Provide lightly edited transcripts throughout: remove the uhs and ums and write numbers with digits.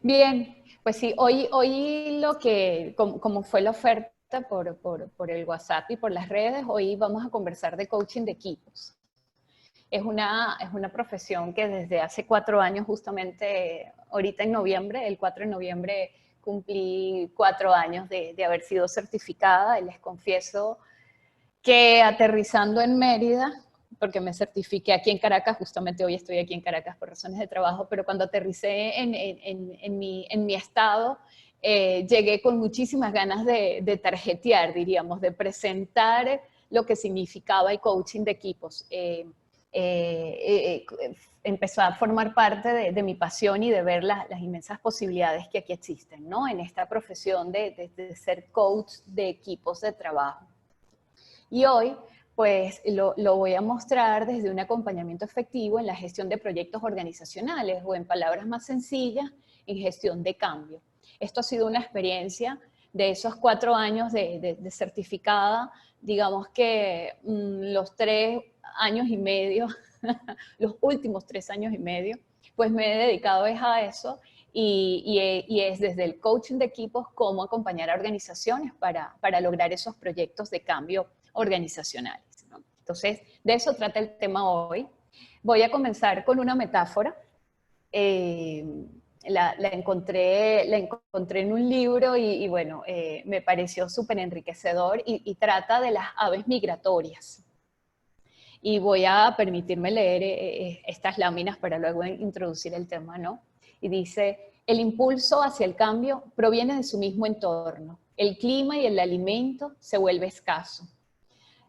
Bien, pues sí, hoy como fue la oferta por el WhatsApp y por las redes, hoy vamos a conversar de coaching de equipos. Es una profesión que desde hace 4 años, justamente ahorita en noviembre, el 4 de noviembre, cumplí 4 años de haber sido certificada y les confieso que aterrizando en Mérida, porque me certifiqué aquí en Caracas, justamente hoy estoy aquí en Caracas por razones de trabajo, pero cuando aterricé en mi estado, llegué con muchísimas ganas de tarjetear, diríamos, de presentar lo que significaba el coaching de equipos. Empezó a formar parte de mi pasión y de ver las inmensas posibilidades que aquí existen, ¿no? En esta profesión de ser coach de equipos de trabajo. Y hoy, pues, lo voy a mostrar desde un acompañamiento efectivo en la gestión de proyectos organizacionales o, en palabras más sencillas, en gestión de cambio. Esto ha sido una experiencia de esos 4 años de certificada, digamos que los 3 años y medio, los últimos 3 años y medio, pues me he dedicado a eso y es desde el coaching de equipos cómo acompañar a organizaciones para lograr esos proyectos de cambio organizacionales, ¿no? Entonces, de eso trata el tema hoy. Voy a comenzar con una metáfora. Eh, la encontré en un libro y bueno, me pareció súper enriquecedor y trata de las aves migratorias. Y voy a permitirme leer estas láminas para luego introducir el tema, ¿no? Y dice, el impulso hacia el cambio proviene de su mismo entorno. El clima y el alimento se vuelve escaso.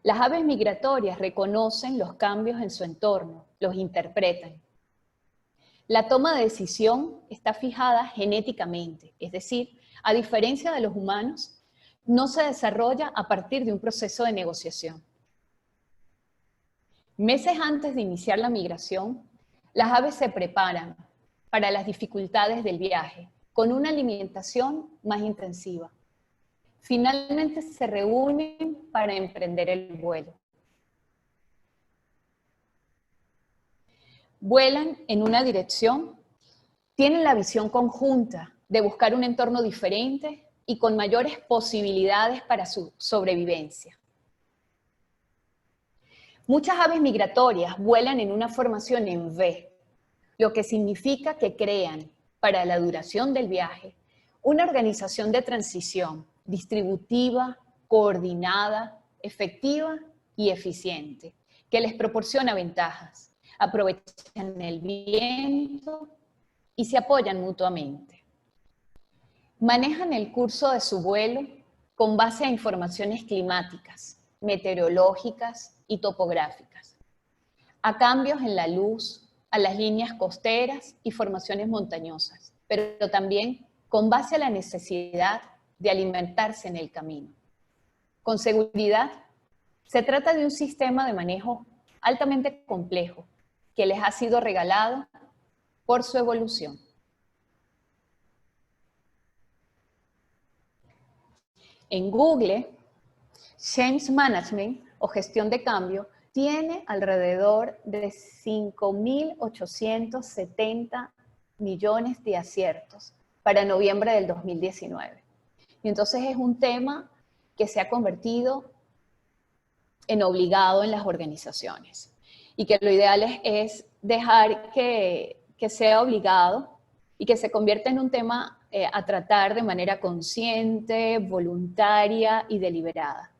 Las aves migratorias reconocen los cambios en su entorno, los interpretan. La toma de decisión está fijada genéticamente, es decir, a diferencia de los humanos, no se desarrolla a partir de un proceso de negociación. Meses antes de iniciar la migración, las aves se preparan para las dificultades del viaje con una alimentación más intensiva. Finalmente se reúnen para emprender el vuelo. Vuelan en una dirección, tienen la visión conjunta de buscar un entorno diferente y con mayores posibilidades para su sobrevivencia. Muchas aves migratorias vuelan en una formación en V, lo que significa que crean, para la duración del viaje, una organización de transición distributiva, coordinada, efectiva y eficiente, que les proporciona ventajas, aprovechan el viento y se apoyan mutuamente. Manejan el curso de su vuelo con base a informaciones climáticas, meteorológicas y topográficas, a cambios en la luz, a las líneas costeras y formaciones montañosas, pero también con base a la necesidad de alimentarse en el camino. Con seguridad, se trata de un sistema de manejo altamente complejo que les ha sido regalado por su evolución. En Google, Change Management o gestión de cambio tiene alrededor de 5.870 millones de aciertos para noviembre del 2019. Y entonces es un tema que se ha convertido en obligado en las organizaciones. Y que lo ideal es dejar que sea obligado y que se convierta en un tema a tratar de manera consciente, voluntaria y deliberada.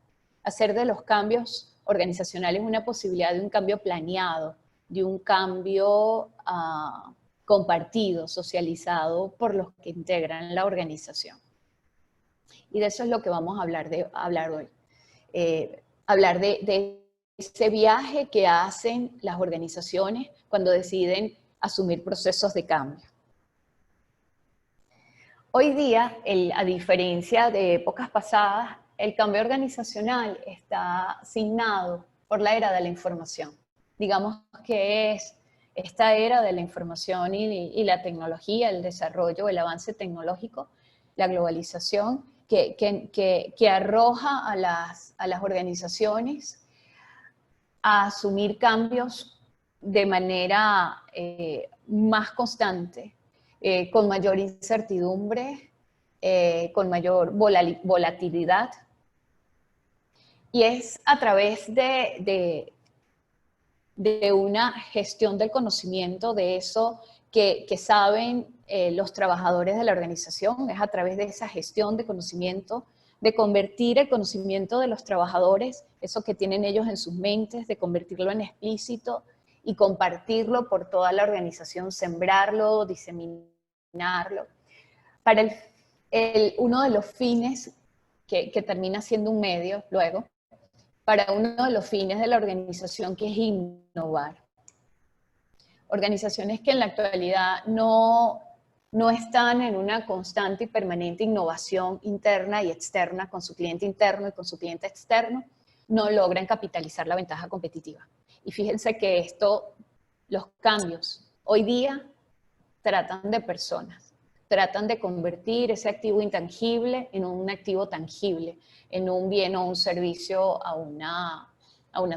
Hacer de los cambios organizacionales una posibilidad de un cambio planeado, de un cambio compartido, socializado por los que integran la organización. Y de eso es lo que vamos a hablar hoy. Hablar de ese viaje que hacen las organizaciones cuando deciden asumir procesos de cambio. Hoy día, a diferencia de épocas pasadas, el cambio organizacional está asignado por la era de la información. Digamos que es esta era de la información y la tecnología, el desarrollo, el avance tecnológico, la globalización, que arroja a las organizaciones a asumir cambios de manera más constante, con mayor incertidumbre, con mayor volatilidad. Y es a través de una gestión del conocimiento, de eso que saben los trabajadores de la organización, es a través de esa gestión de conocimiento, de convertir el conocimiento de los trabajadores, eso que tienen ellos en sus mentes, de convertirlo en explícito y compartirlo por toda la organización, sembrarlo, diseminarlo. Para uno de los fines que termina siendo un medio luego, para uno de los fines de la organización, que es innovar. Organizaciones que en la actualidad no están en una constante y permanente innovación interna y externa con su cliente interno y con su cliente externo, no logran capitalizar la ventaja competitiva. Y fíjense que los cambios hoy día tratan de personas, tratan de convertir ese activo intangible en un activo tangible, en un bien o un servicio a una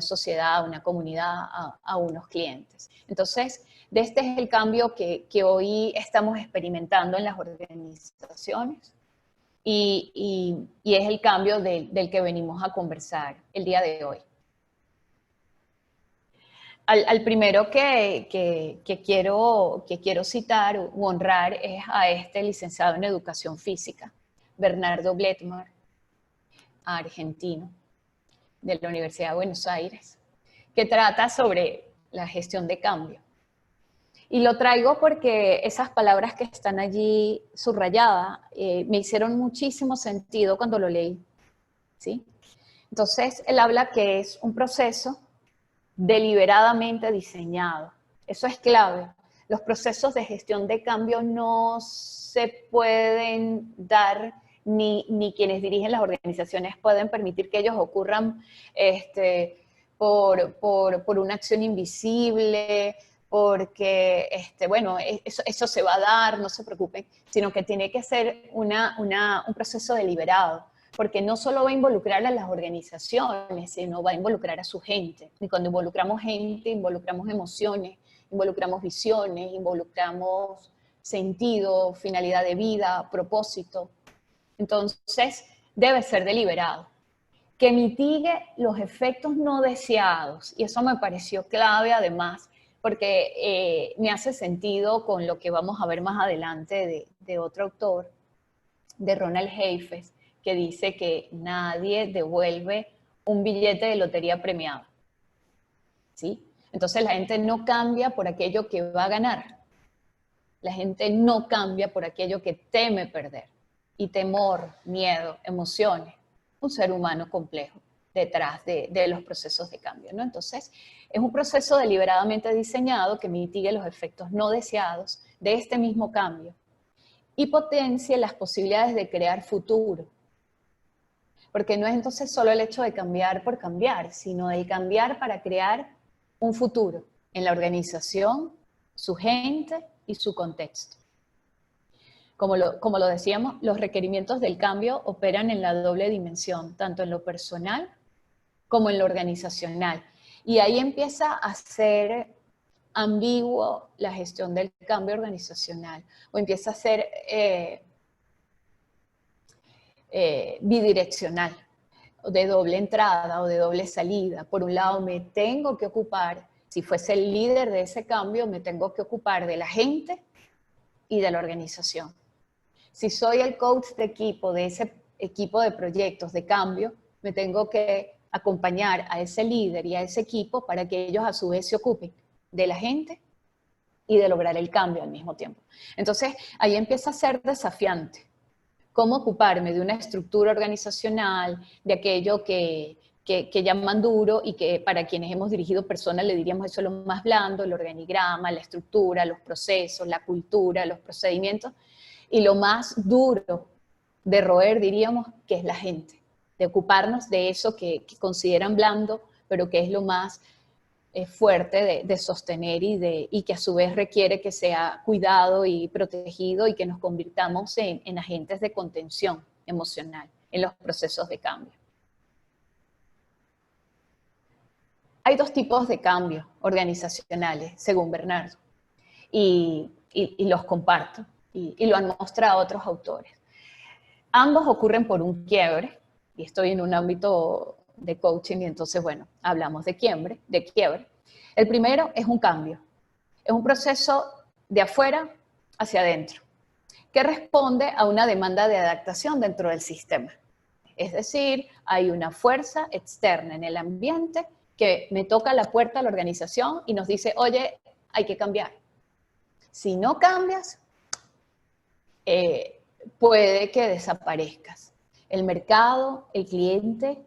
sociedad, a una comunidad, a unos clientes. Entonces, este es el cambio que hoy estamos experimentando en las organizaciones y es el cambio del que venimos a conversar el día de hoy. Al primero que quiero citar u honrar es a este licenciado en Educación Física, Bernardo Bletmar, argentino, de la Universidad de Buenos Aires, que trata sobre la gestión de cambio. Y lo traigo porque esas palabras que están allí subrayadas me hicieron muchísimo sentido cuando lo leí, ¿sí? Entonces, él habla que es un proceso deliberadamente diseñado. Eso es clave. Los procesos de gestión de cambio no se pueden dar, ni quienes dirigen las organizaciones pueden permitir que ellos ocurran por una acción invisible, porque, bueno, eso se va a dar, no se preocupen, sino que tiene que ser un proceso deliberado, porque no solo va a involucrar a las organizaciones, sino va a involucrar a su gente. Y cuando involucramos gente, involucramos emociones, involucramos visiones, involucramos sentido, finalidad de vida, propósito. Entonces, debe ser deliberado. Que mitigue los efectos no deseados, y eso me pareció clave además, porque me hace sentido con lo que vamos a ver más adelante de otro autor, de Ronald Heifetz, que dice que nadie devuelve un billete de lotería premiado, ¿sí? Entonces la gente no cambia por aquello que va a ganar. La gente no cambia por aquello que teme perder. Y temor, miedo, emociones, un ser humano complejo detrás de los procesos de cambio, ¿no? Entonces, es un proceso deliberadamente diseñado que mitigue los efectos no deseados de este mismo cambio y potencie las posibilidades de crear futuro. Porque no es entonces solo el hecho de cambiar por cambiar, sino de cambiar para crear un futuro en la organización, su gente y su contexto. Como lo decíamos, los requerimientos del cambio operan en la doble dimensión, tanto en lo personal como en lo organizacional. Y ahí empieza a ser ambiguo la gestión del cambio organizacional, o empieza a ser bidireccional, de doble entrada o de doble salida. Por un lado, me tengo que ocupar, si fuese el líder de ese cambio, me tengo que ocupar de la gente y de la organización. Si soy el coach de equipo, de ese equipo de proyectos de cambio, me tengo que acompañar a ese líder y a ese equipo para que ellos a su vez se ocupen de la gente y de lograr el cambio al mismo tiempo. Entonces, ahí empieza a ser desafiante. ¿Cómo ocuparme de una estructura organizacional, de aquello que llaman duro y que para quienes hemos dirigido personas le diríamos eso es lo más blando, el organigrama, la estructura, los procesos, la cultura, los procedimientos, y lo más duro de roer, diríamos, que es la gente, de ocuparnos de eso que consideran blando, pero que es lo más fuerte de sostener y que a su vez requiere que sea cuidado y protegido y que nos convirtamos en agentes de contención emocional en los procesos de cambio. Hay dos tipos de cambios organizacionales, según Bernardo, y los comparto. y lo han mostrado otros autores. Ambos ocurren por un quiebre, y estoy en un ámbito de coaching, y entonces, bueno, hablamos de quiebre. El primero es un cambio, es un proceso de afuera hacia adentro, que responde a una demanda de adaptación dentro del sistema. Es decir, hay una fuerza externa en el ambiente que me toca la puerta a la organización y nos dice, oye, hay que cambiar. Si no cambias, puede que desaparezcas. El mercado, el cliente,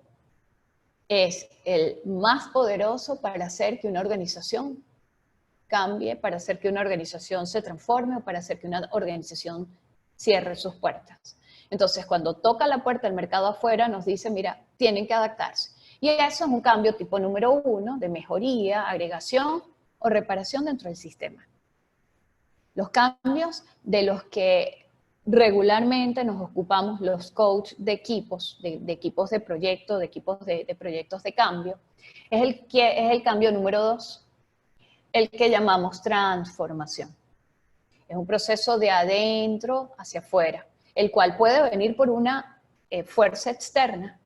es el más poderoso para hacer que una organización cambie, para hacer que una organización se transforme o para hacer que una organización cierre sus puertas. Entonces, cuando toca la puerta del mercado afuera, nos dice, mira, tienen que adaptarse. Y eso es un cambio tipo número 1 de mejoría, agregación o reparación dentro del sistema. Los cambios de los que regularmente nos ocupamos los coaches de equipos, de equipos de proyecto, de equipos de proyectos de cambio, es el cambio número 2, el que llamamos transformación. Es un proceso de adentro hacia afuera, el cual puede venir por una fuerza externa,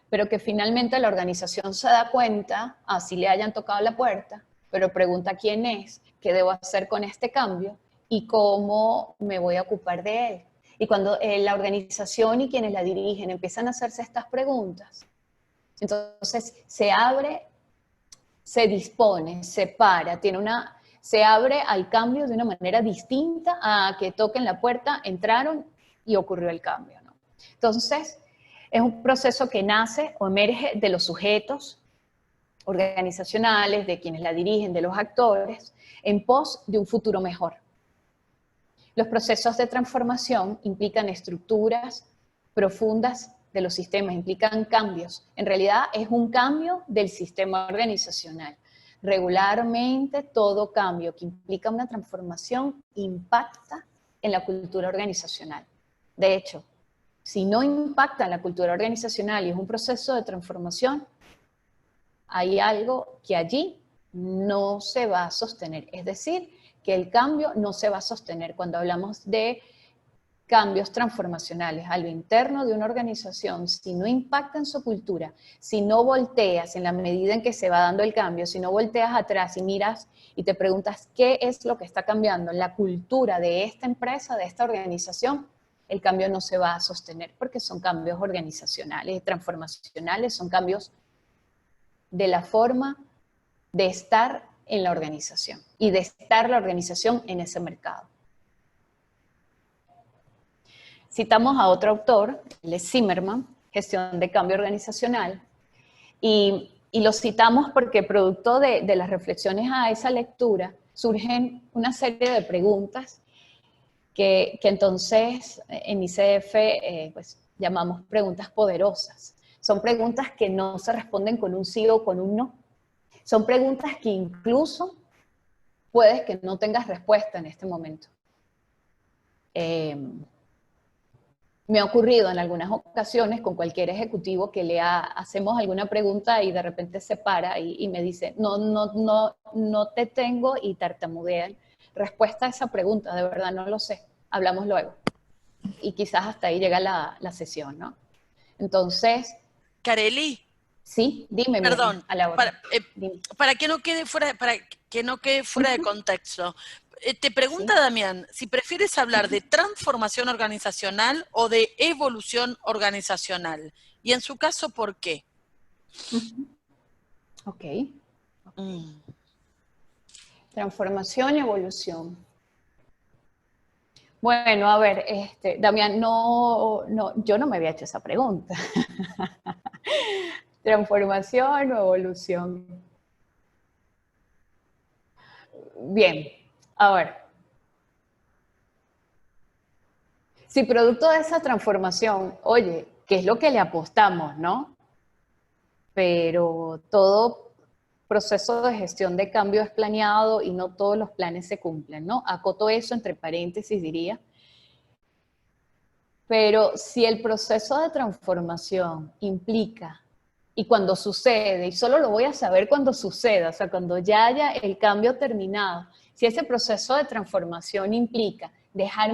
pero que finalmente la organización se da cuenta, así le hayan tocado la puerta, pero pregunta quién es, qué debo hacer con este cambio y cómo me voy a ocupar de él. Y cuando la organización y quienes la dirigen empiezan a hacerse estas preguntas, entonces se abre, se dispone, se para, se abre al cambio de una manera distinta a que toquen la puerta, entraron y ocurrió el cambio, ¿no? Entonces, es un proceso que nace o emerge de los sujetos organizacionales, de quienes la dirigen, de los actores, en pos de un futuro mejor. Los procesos de transformación implican estructuras profundas de los sistemas, implican cambios. En realidad es un cambio del sistema organizacional. Regularmente todo cambio que implica una transformación impacta en la cultura organizacional. De hecho, si no impacta en la cultura organizacional y es un proceso de transformación, hay algo que allí no se va a sostener. Es decir, que el cambio no se va a sostener. Cuando hablamos de cambios transformacionales a lo interno de una organización, si no impacta en su cultura, si no volteas en la medida en que se va dando el cambio, si no volteas atrás y miras y te preguntas qué es lo que está cambiando en la cultura de esta empresa, de esta organización, el cambio no se va a sostener porque son cambios organizacionales y transformacionales, son cambios de la forma de estar en la organización y de estar la organización en ese mercado. Citamos a otro autor, él es Zimmerman, Gestión de Cambio Organizacional, y lo citamos porque producto de las reflexiones a esa lectura surgen una serie de preguntas que entonces en ICF pues, llamamos preguntas poderosas. Son preguntas que no se responden con un sí o con un no. Son preguntas que incluso puedes que no tengas respuesta en este momento. Me ha ocurrido en algunas ocasiones con cualquier ejecutivo que hacemos alguna pregunta y de repente se para y me dice, no te tengo, y tartamudean. Respuesta a esa pregunta, de verdad no lo sé, hablamos luego. Y quizás hasta ahí llega la sesión, ¿no? Entonces... Carely. Sí, dime. Perdón, a la hora. Para que no quede fuera de contexto. Te pregunta, ¿sí? Damián, si prefieres hablar de transformación organizacional o de evolución organizacional. Y en su caso, ¿por qué? Ok. Transformación y evolución. Bueno, a ver, Damián, yo no me había hecho esa pregunta. ¿Transformación o evolución? Bien, a ver. Si producto de esa transformación, oye, ¿qué es lo que le apostamos, no? Pero todo proceso de gestión de cambio es planeado y no todos los planes se cumplen, ¿no? Acoto eso entre paréntesis, diría. Pero si el proceso de transformación implica, y cuando sucede, y solo lo voy a saber cuando suceda, o sea, cuando ya haya el cambio terminado, si ese proceso de transformación implica dejar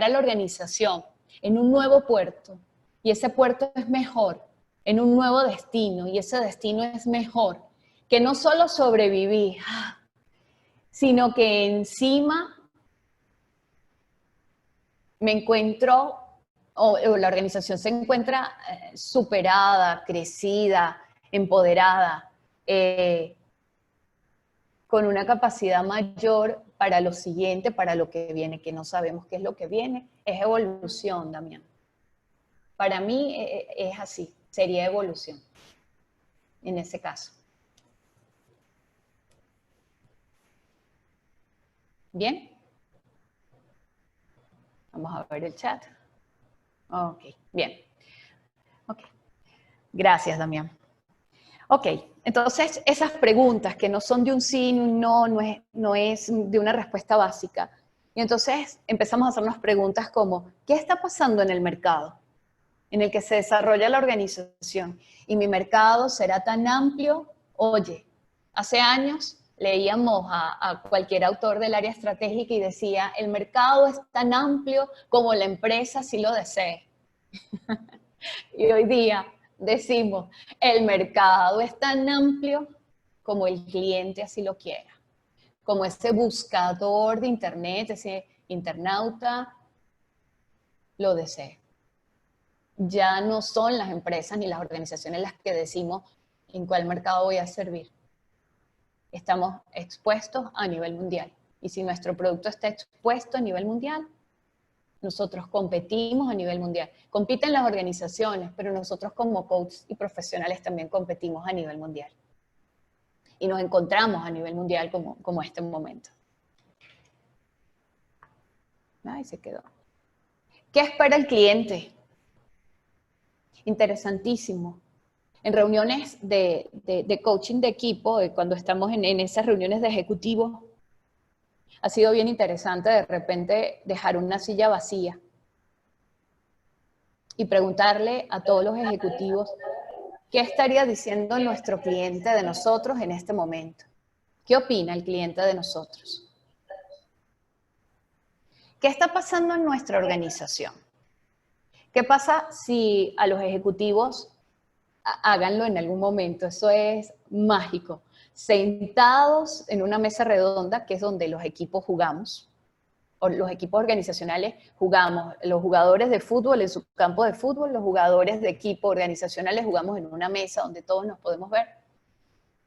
a la organización en un nuevo puerto, y ese puerto es mejor, en un nuevo destino, y ese destino es mejor, que no solo sobrevivir, sino que encima me encuentro, o la organización se encuentra superada, crecida, empoderada, con una capacidad mayor para lo siguiente, para lo que viene, que no sabemos qué es lo que viene, es evolución, Damián. Para mí es así, sería evolución, en ese caso. ¿Bien? Vamos a ver el chat. Ok, bien. Ok. Gracias, Damián. Ok, entonces esas preguntas que no son de un sí, un no, no es de una respuesta básica. Y entonces empezamos a hacernos preguntas como, ¿qué está pasando en el mercado en el que se desarrolla la organización? Y mi mercado será tan amplio. Oye, hace años leíamos a cualquier autor del área estratégica y decía, el mercado es tan amplio como la empresa si lo desee. Y hoy día decimos, el mercado es tan amplio como el cliente así lo quiera, como ese buscador de internet, ese internauta lo desee. Ya no son las empresas ni las organizaciones las que decimos en cuál mercado voy a servir. Estamos expuestos a nivel mundial. Y si nuestro producto está expuesto a nivel mundial, nosotros competimos a nivel mundial. Compiten las organizaciones, pero nosotros como coaches y profesionales también competimos a nivel mundial. Y nos encontramos a nivel mundial como este momento. Ay, se quedó. ¿Qué espera el cliente? Interesantísimo. En reuniones de coaching de equipo, cuando estamos en esas reuniones de ejecutivos, ha sido bien interesante de repente dejar una silla vacía y preguntarle a todos los ejecutivos qué estaría diciendo nuestro cliente de nosotros en este momento. ¿Qué opina el cliente de nosotros? ¿Qué está pasando en nuestra organización? ¿Qué pasa si a los ejecutivos, háganlo en algún momento, eso es mágico, sentados en una mesa redonda, que es donde los equipos jugamos, o los equipos organizacionales jugamos, los jugadores de fútbol en su campo de fútbol, los jugadores de equipo organizacionales jugamos en una mesa donde todos nos podemos ver,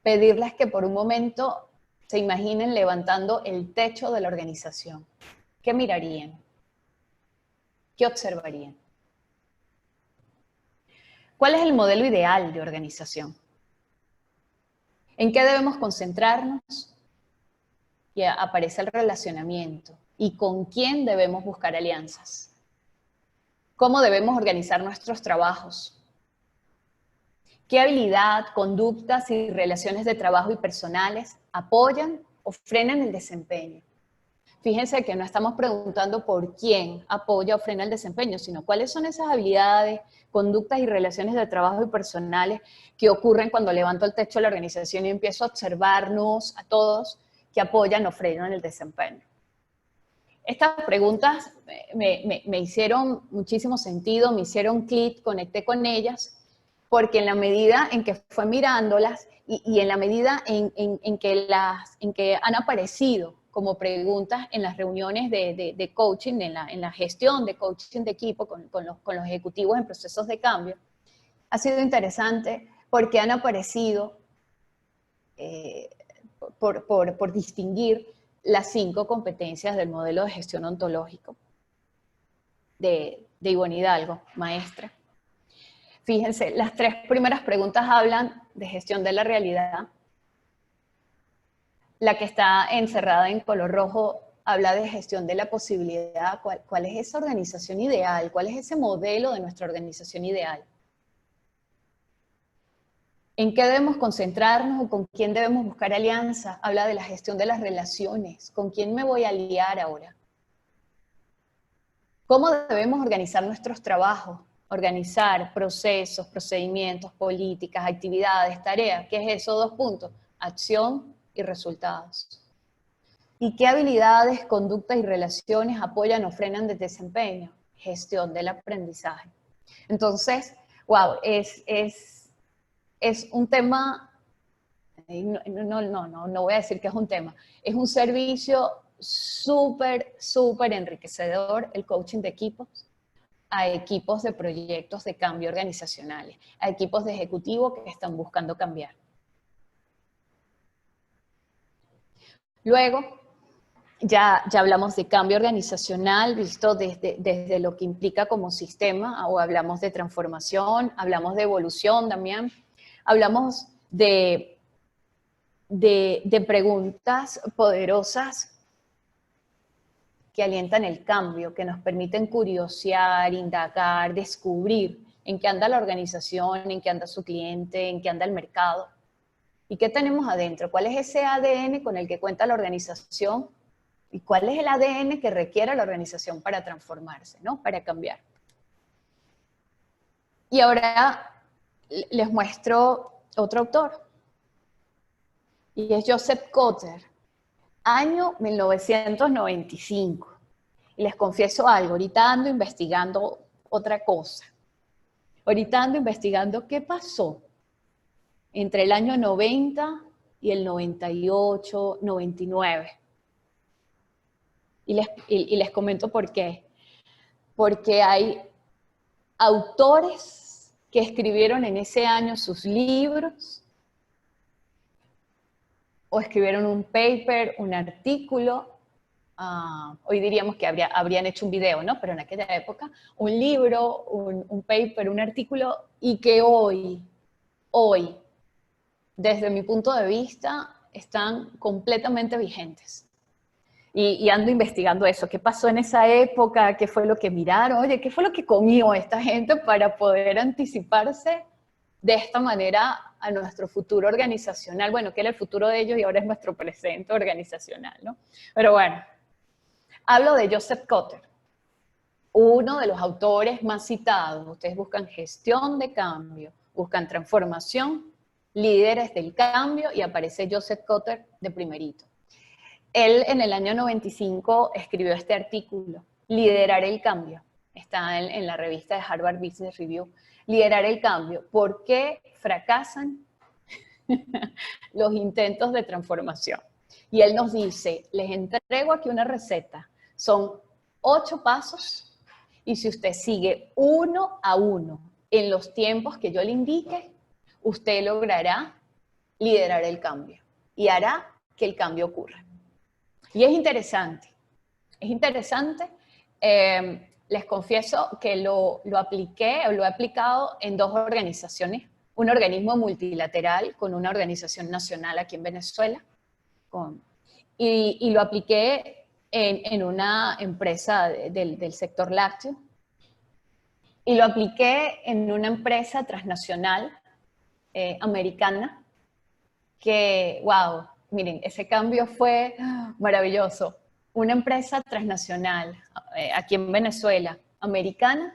pedirles que por un momento se imaginen levantando el techo de la organización. ¿Qué mirarían? ¿Qué observarían? ¿Cuál es el modelo ideal de organización? ¿En qué debemos concentrarnos? Y aparece el relacionamiento. ¿Y con quién debemos buscar alianzas? ¿Cómo debemos organizar nuestros trabajos? ¿Qué habilidad, conductas y relaciones de trabajo y personales apoyan o frenan el desempeño? Fíjense que no estamos preguntando por quién apoya o frena el desempeño, sino cuáles son esas habilidades, conductas y relaciones de trabajo y personales que ocurren cuando levanto el techo de la organización y empiezo a observarnos a todos que apoyan o frenan el desempeño. Estas preguntas me hicieron muchísimo sentido, me hicieron clic, conecté con ellas, porque en la medida en que fue mirándolas y en la medida en que han aparecido como preguntas en las reuniones de coaching, en la gestión de coaching de equipo con los ejecutivos en procesos de cambio, ha sido interesante porque han aparecido por distinguir las 5 competencias del modelo de gestión ontológico de Ivonne Hidalgo, maestra. Fíjense, las 3 primeras preguntas hablan de gestión de la realidad. La que está encerrada en color rojo habla de gestión de la posibilidad. ¿Cuál es esa organización ideal? ¿Cuál es ese modelo de nuestra organización ideal? ¿En qué debemos concentrarnos o con quién debemos buscar alianza? Habla de la gestión de las relaciones. ¿Con quién me voy a aliar ahora? ¿Cómo debemos organizar nuestros trabajos? Organizar procesos, procedimientos, políticas, actividades, tareas. ¿Qué es eso? 2 puntos. Acción y resultados. ¿Y qué habilidades, conductas y relaciones apoyan o frenan el desempeño? Gestión del aprendizaje. Entonces, wow, es un tema, no voy a decir que es un tema, es un servicio súper, súper enriquecedor el coaching de equipos, a equipos de proyectos de cambio organizacionales, a equipos de ejecutivos que están buscando cambiar. Luego, ya hablamos de cambio organizacional, visto desde lo que implica como sistema, o hablamos de transformación, hablamos de evolución también, hablamos de preguntas poderosas que alientan el cambio, que nos permiten curiosear, indagar, descubrir en qué anda la organización, en qué anda su cliente, en qué anda el mercado. ¿Y qué tenemos adentro? ¿Cuál es ese ADN con el que cuenta la organización? ¿Y cuál es el ADN que requiere la organización para transformarse, ¿no? Para cambiar? Y ahora les muestro otro autor. Y es Joseph Kotter. Año 1995. Y les confieso algo, ahorita ando investigando otra cosa. Ahorita ando investigando qué pasó entre el año 90 y el 98, 99. Y les comento por qué. Porque hay autores que escribieron en ese año sus libros, o escribieron un paper, un artículo, hoy diríamos que habrían hecho un video, ¿no? Pero en aquella época, un libro, un paper, un artículo, y que hoy, desde mi punto de vista, están completamente vigentes. Y ando investigando eso, qué pasó en esa época, qué fue lo que miraron, oye, qué fue lo que comió esta gente para poder anticiparse de esta manera a nuestro futuro organizacional. Bueno, que era el futuro de ellos y ahora es nuestro presente organizacional, ¿no? Pero bueno, hablo de Joseph Kotter, uno de los autores más citados. Ustedes buscan gestión de cambio, buscan transformación, líderes del cambio, y aparece Joseph Kotter de primerito. Él en el año 95 escribió este artículo, Liderar el cambio. Está en la revista de Harvard Business Review. Liderar el cambio. ¿Por qué fracasan los intentos de transformación? Y él nos dice, les entrego aquí una receta. Son 8 pasos, y si usted sigue uno a uno en los tiempos que yo le indique, usted logrará liderar el cambio y hará que el cambio ocurra. Y es interesante. Les confieso que lo apliqué o lo he aplicado en 2 organizaciones. Un organismo multilateral con una organización nacional aquí en Venezuela. Y lo apliqué en una empresa del sector lácteo. Y lo apliqué en una empresa transnacional americana que, wow, miren, ese cambio fue maravilloso. Una empresa transnacional, aquí en Venezuela, americana,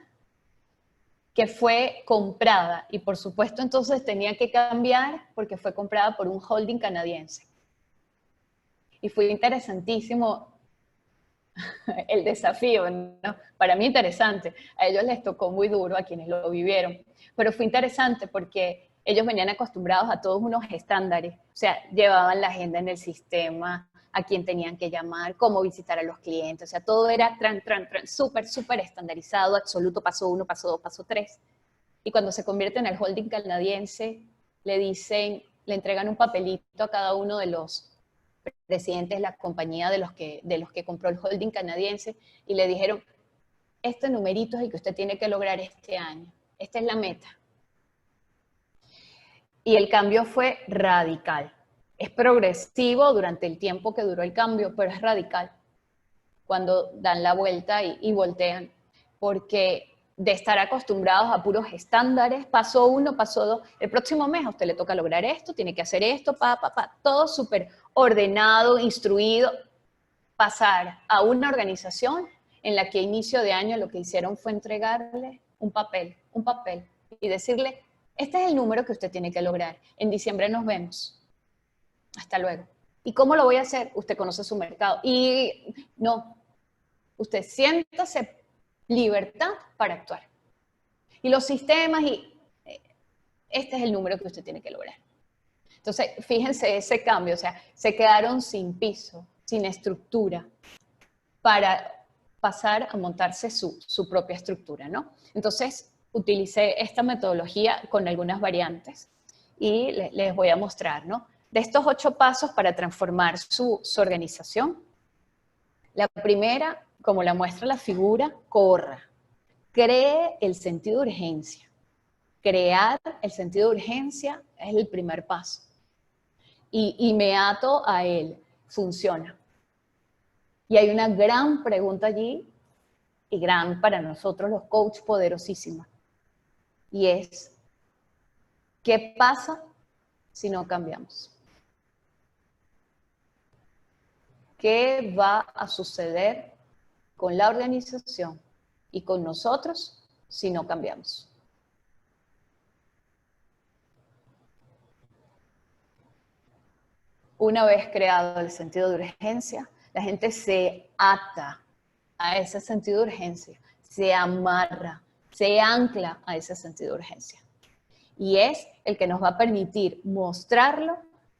que fue comprada, y por supuesto entonces tenía que cambiar porque fue comprada por un holding canadiense. Y fue interesantísimo el desafío, ¿no? Para mí interesante. A ellos les tocó muy duro, a quienes lo vivieron, pero fue interesante porque ellos venían acostumbrados a todos unos estándares, o sea, llevaban la agenda en el sistema, a quién tenían que llamar, cómo visitar a los clientes, o sea, todo era súper estandarizado, absoluto, paso 1, paso 2, paso 3. Y cuando se convierten en el holding canadiense, le entregan un papelito a cada uno de los presidentes de la compañía de los que compró el holding canadiense, y le dijeron, este numerito es el que usted tiene que lograr este año, esta es la meta. Y el cambio fue radical. Es progresivo durante el tiempo que duró el cambio, pero es radical cuando dan la vuelta y voltean, porque de estar acostumbrados a puros estándares, paso 1, paso 2, el próximo mes a usted le toca lograr esto, tiene que hacer esto, todo súper ordenado, instruido, pasar a una organización en la que a inicio de año lo que hicieron fue entregarle un papel, y decirle, este es el número que usted tiene que lograr, en diciembre nos vemos, hasta luego. ¿Y cómo lo voy a hacer? Usted conoce su mercado. Y no, usted siéntase libertad para actuar. Y los sistemas, y este es el número que usted tiene que lograr. Entonces, fíjense ese cambio, o sea, se quedaron sin piso, sin estructura, para pasar a montarse su propia estructura, ¿no? Entonces, utilicé esta metodología con algunas variantes y les voy a mostrar, ¿no? De estos 8 pasos para transformar su organización, la primera, como la muestra la figura, corra. Cree el sentido de urgencia. Crear el sentido de urgencia es el primer paso. Y me ato a él. Funciona. Y hay una gran pregunta allí, y gran para nosotros los coaches, poderosísima. Y es, ¿qué pasa si no cambiamos? ¿Qué va a suceder con la organización y con nosotros si no cambiamos? Una vez creado el sentido de urgencia, la gente se ata a ese sentido de urgencia, se amarra, se ancla a ese sentido de urgencia. Y es el que nos va a permitir mostrarlo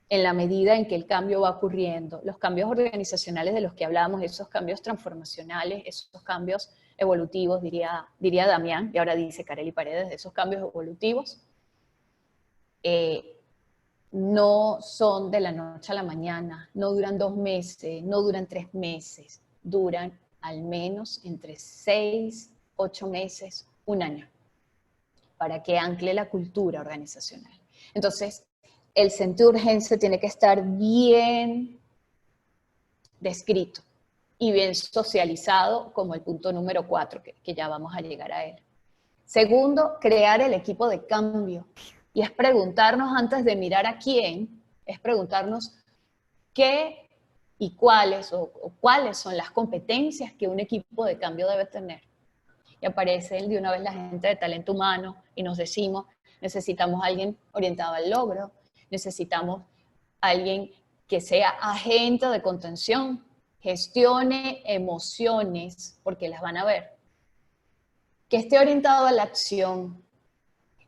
en la medida en que el cambio va ocurriendo. Los cambios organizacionales de los que hablábamos, esos cambios transformacionales, esos cambios evolutivos, diría Damián, y ahora dice Carely Paredes, esos cambios evolutivos, no son de la noche a la mañana, no duran 2 meses, no duran 3 meses, duran al menos entre 6, 8 meses, 1 año, para que ancle la cultura organizacional. Entonces, el sentido de urgencia tiene que estar bien descrito y bien socializado como el punto número 4, que ya vamos a llegar a él. Segundo, crear el equipo de cambio. Y es preguntarnos antes de mirar a quién, es preguntarnos qué y cuáles o cuáles son las competencias que un equipo de cambio debe tener. Y aparece de una vez la gente de talento humano y nos decimos, necesitamos a alguien orientado al logro, necesitamos a alguien que sea agente de contención, gestione emociones, porque las van a ver, que esté orientado a la acción,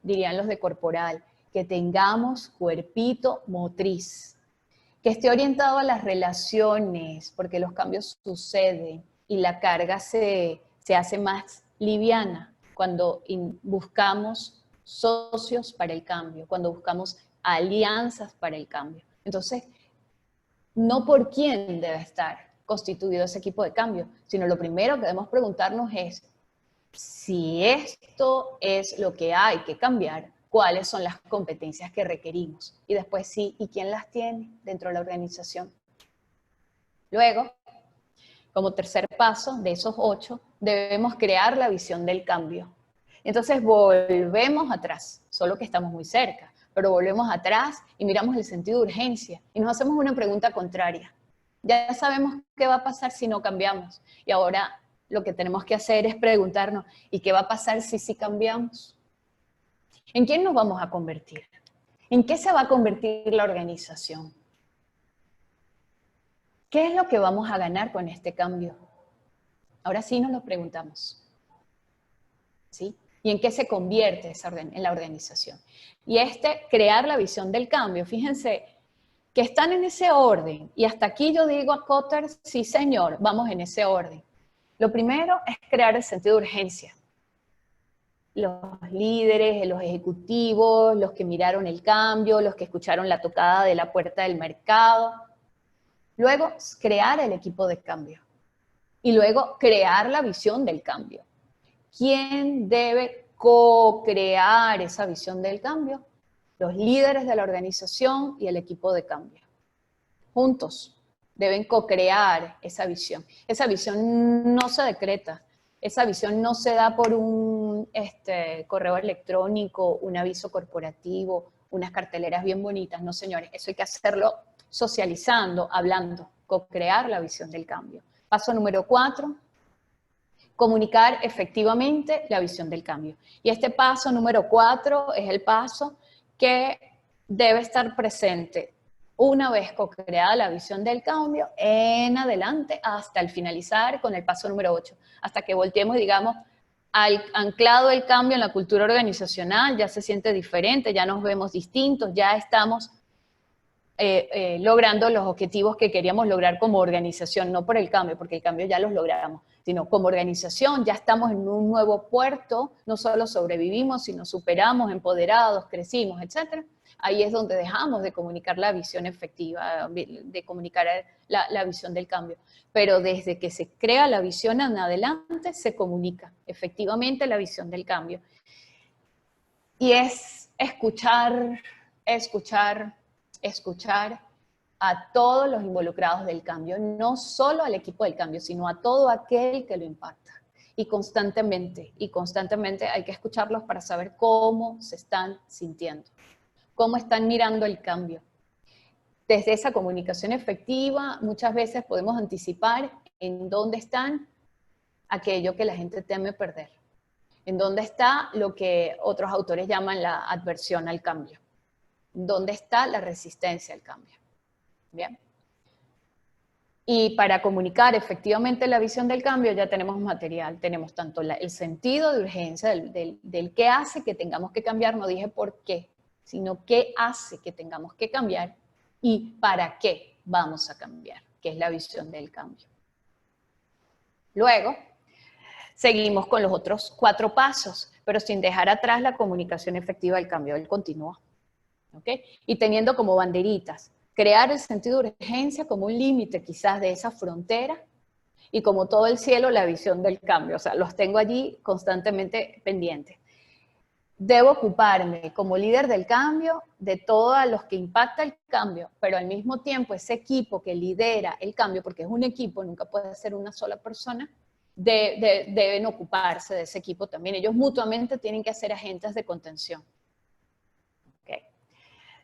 dirían los de corporal, que tengamos cuerpito motriz, que esté orientado a las relaciones, porque los cambios suceden y la carga se hace más liviana cuando buscamos socios para el cambio, cuando buscamos alianzas para el cambio. Entonces, no por quién debe estar constituido ese equipo de cambio, sino lo primero que debemos preguntarnos es, si esto es lo que hay que cambiar, ¿cuáles son las competencias que requerimos? Y después sí, ¿y quién las tiene dentro de la organización? Luego, como tercer paso de esos 8, debemos crear la visión del cambio. Entonces volvemos atrás, solo que estamos muy cerca, pero volvemos atrás y miramos el sentido de urgencia y nos hacemos una pregunta contraria. Ya sabemos qué va a pasar si no cambiamos. Y ahora lo que tenemos que hacer es preguntarnos, ¿y qué va a pasar si sí cambiamos? ¿En quién nos vamos a convertir? ¿En qué se va a convertir la organización? ¿Qué es lo que vamos a ganar con este cambio? Ahora sí nos lo preguntamos. ¿Sí? ¿Y en qué se convierte en la organización? Y crear la visión del cambio, fíjense que están en ese orden. Y hasta aquí yo digo a Kotter, sí señor, vamos en ese orden. Lo primero es crear el sentido de urgencia. Los líderes, los ejecutivos, los que miraron el cambio, los que escucharon la tocada de la puerta del mercado. Luego, crear el equipo de cambio. Y luego, crear la visión del cambio. ¿Quién debe co-crear esa visión del cambio? Los líderes de la organización y el equipo de cambio. Juntos deben co-crear esa visión. Esa visión no se decreta. Esa visión no se da por un correo electrónico, un aviso corporativo, unas carteleras bien bonitas. No, señores, eso hay que hacerlo socializando, hablando, co-crear la visión del cambio. Paso número 4, comunicar efectivamente la visión del cambio. Y este paso número 4 es el paso que debe estar presente Una vez co-creada la visión del cambio, en adelante hasta el finalizar con el paso número 8, hasta que volteemos y digamos, anclado el cambio en la cultura organizacional, ya se siente diferente, ya nos vemos distintos, ya estamos logrando los objetivos que queríamos lograr como organización, no por el cambio, porque el cambio ya los logramos, sino como organización, ya estamos en un nuevo puerto, no solo sobrevivimos, sino superamos, empoderados, crecimos, etc. Ahí es donde dejamos de comunicar la visión efectiva, de comunicar la visión del cambio. Pero desde que se crea la visión en adelante, se comunica efectivamente la visión del cambio. Y es escuchar a todos los involucrados del cambio, no solo al equipo del cambio, sino a todo aquel que lo impacta. Y constantemente hay que escucharlos para saber cómo se están sintiendo, cómo están mirando el cambio. Desde esa comunicación efectiva, muchas veces podemos anticipar en dónde están aquello que la gente teme perder, en dónde está lo que otros autores llaman la adversión al cambio, dónde está la resistencia al cambio. Bien. Y para comunicar efectivamente la visión del cambio ya tenemos material, tenemos tanto el sentido de urgencia del qué hace que tengamos que cambiar, no dije por qué, sino qué hace que tengamos que cambiar y para qué vamos a cambiar, que es la visión del cambio. Luego, seguimos con los otros 4 pasos, pero sin dejar atrás la comunicación efectiva del cambio, él continúa. ¿Okay? Y teniendo como banderitas, crear el sentido de urgencia como un límite quizás de esa frontera y como todo el cielo la visión del cambio, o sea, los tengo allí constantemente pendientes. Debo ocuparme como líder del cambio de todos los que impacta el cambio, pero al mismo tiempo ese equipo que lidera el cambio, porque es un equipo, nunca puede ser una sola persona, deben ocuparse de ese equipo también. Ellos mutuamente tienen que ser agentes de contención. Okay.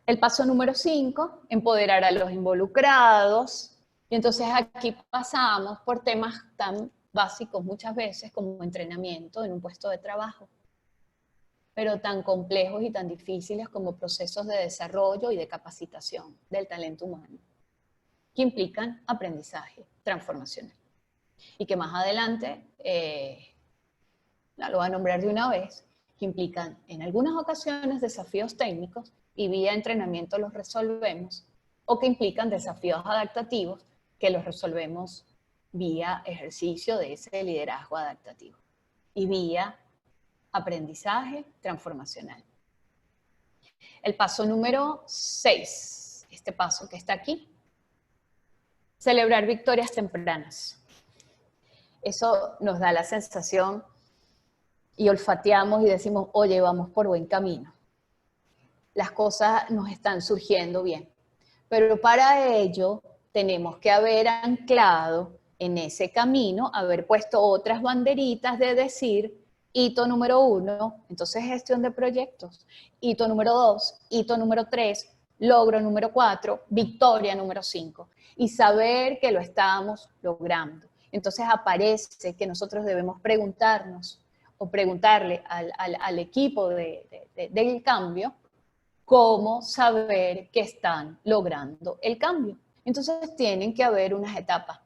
El paso número 5, empoderar a los involucrados. Y entonces aquí pasamos por temas tan básicos muchas veces como entrenamiento en un puesto de trabajo, pero tan complejos y tan difíciles como procesos de desarrollo y de capacitación del talento humano, que implican aprendizaje transformacional. Y que más adelante, lo voy a nombrar de una vez, que implican en algunas ocasiones desafíos técnicos y vía entrenamiento los resolvemos, o que implican desafíos adaptativos que los resolvemos vía ejercicio de ese liderazgo adaptativo y vía aprendizaje transformacional. El paso número 6, este paso que está aquí, celebrar victorias tempranas. Eso nos da la sensación y olfateamos y decimos, oye, vamos por buen camino. Las cosas nos están surgiendo bien. Pero para ello tenemos que haber anclado en ese camino, haber puesto otras banderitas de decir, hito número 1, entonces gestión de proyectos, hito número 2, hito número 3, logro número 4, victoria número 5, y saber que lo estamos logrando. Entonces aparece que nosotros debemos preguntarnos o preguntarle al equipo del cambio cómo saber que están logrando el cambio. Entonces tienen que haber unas etapas.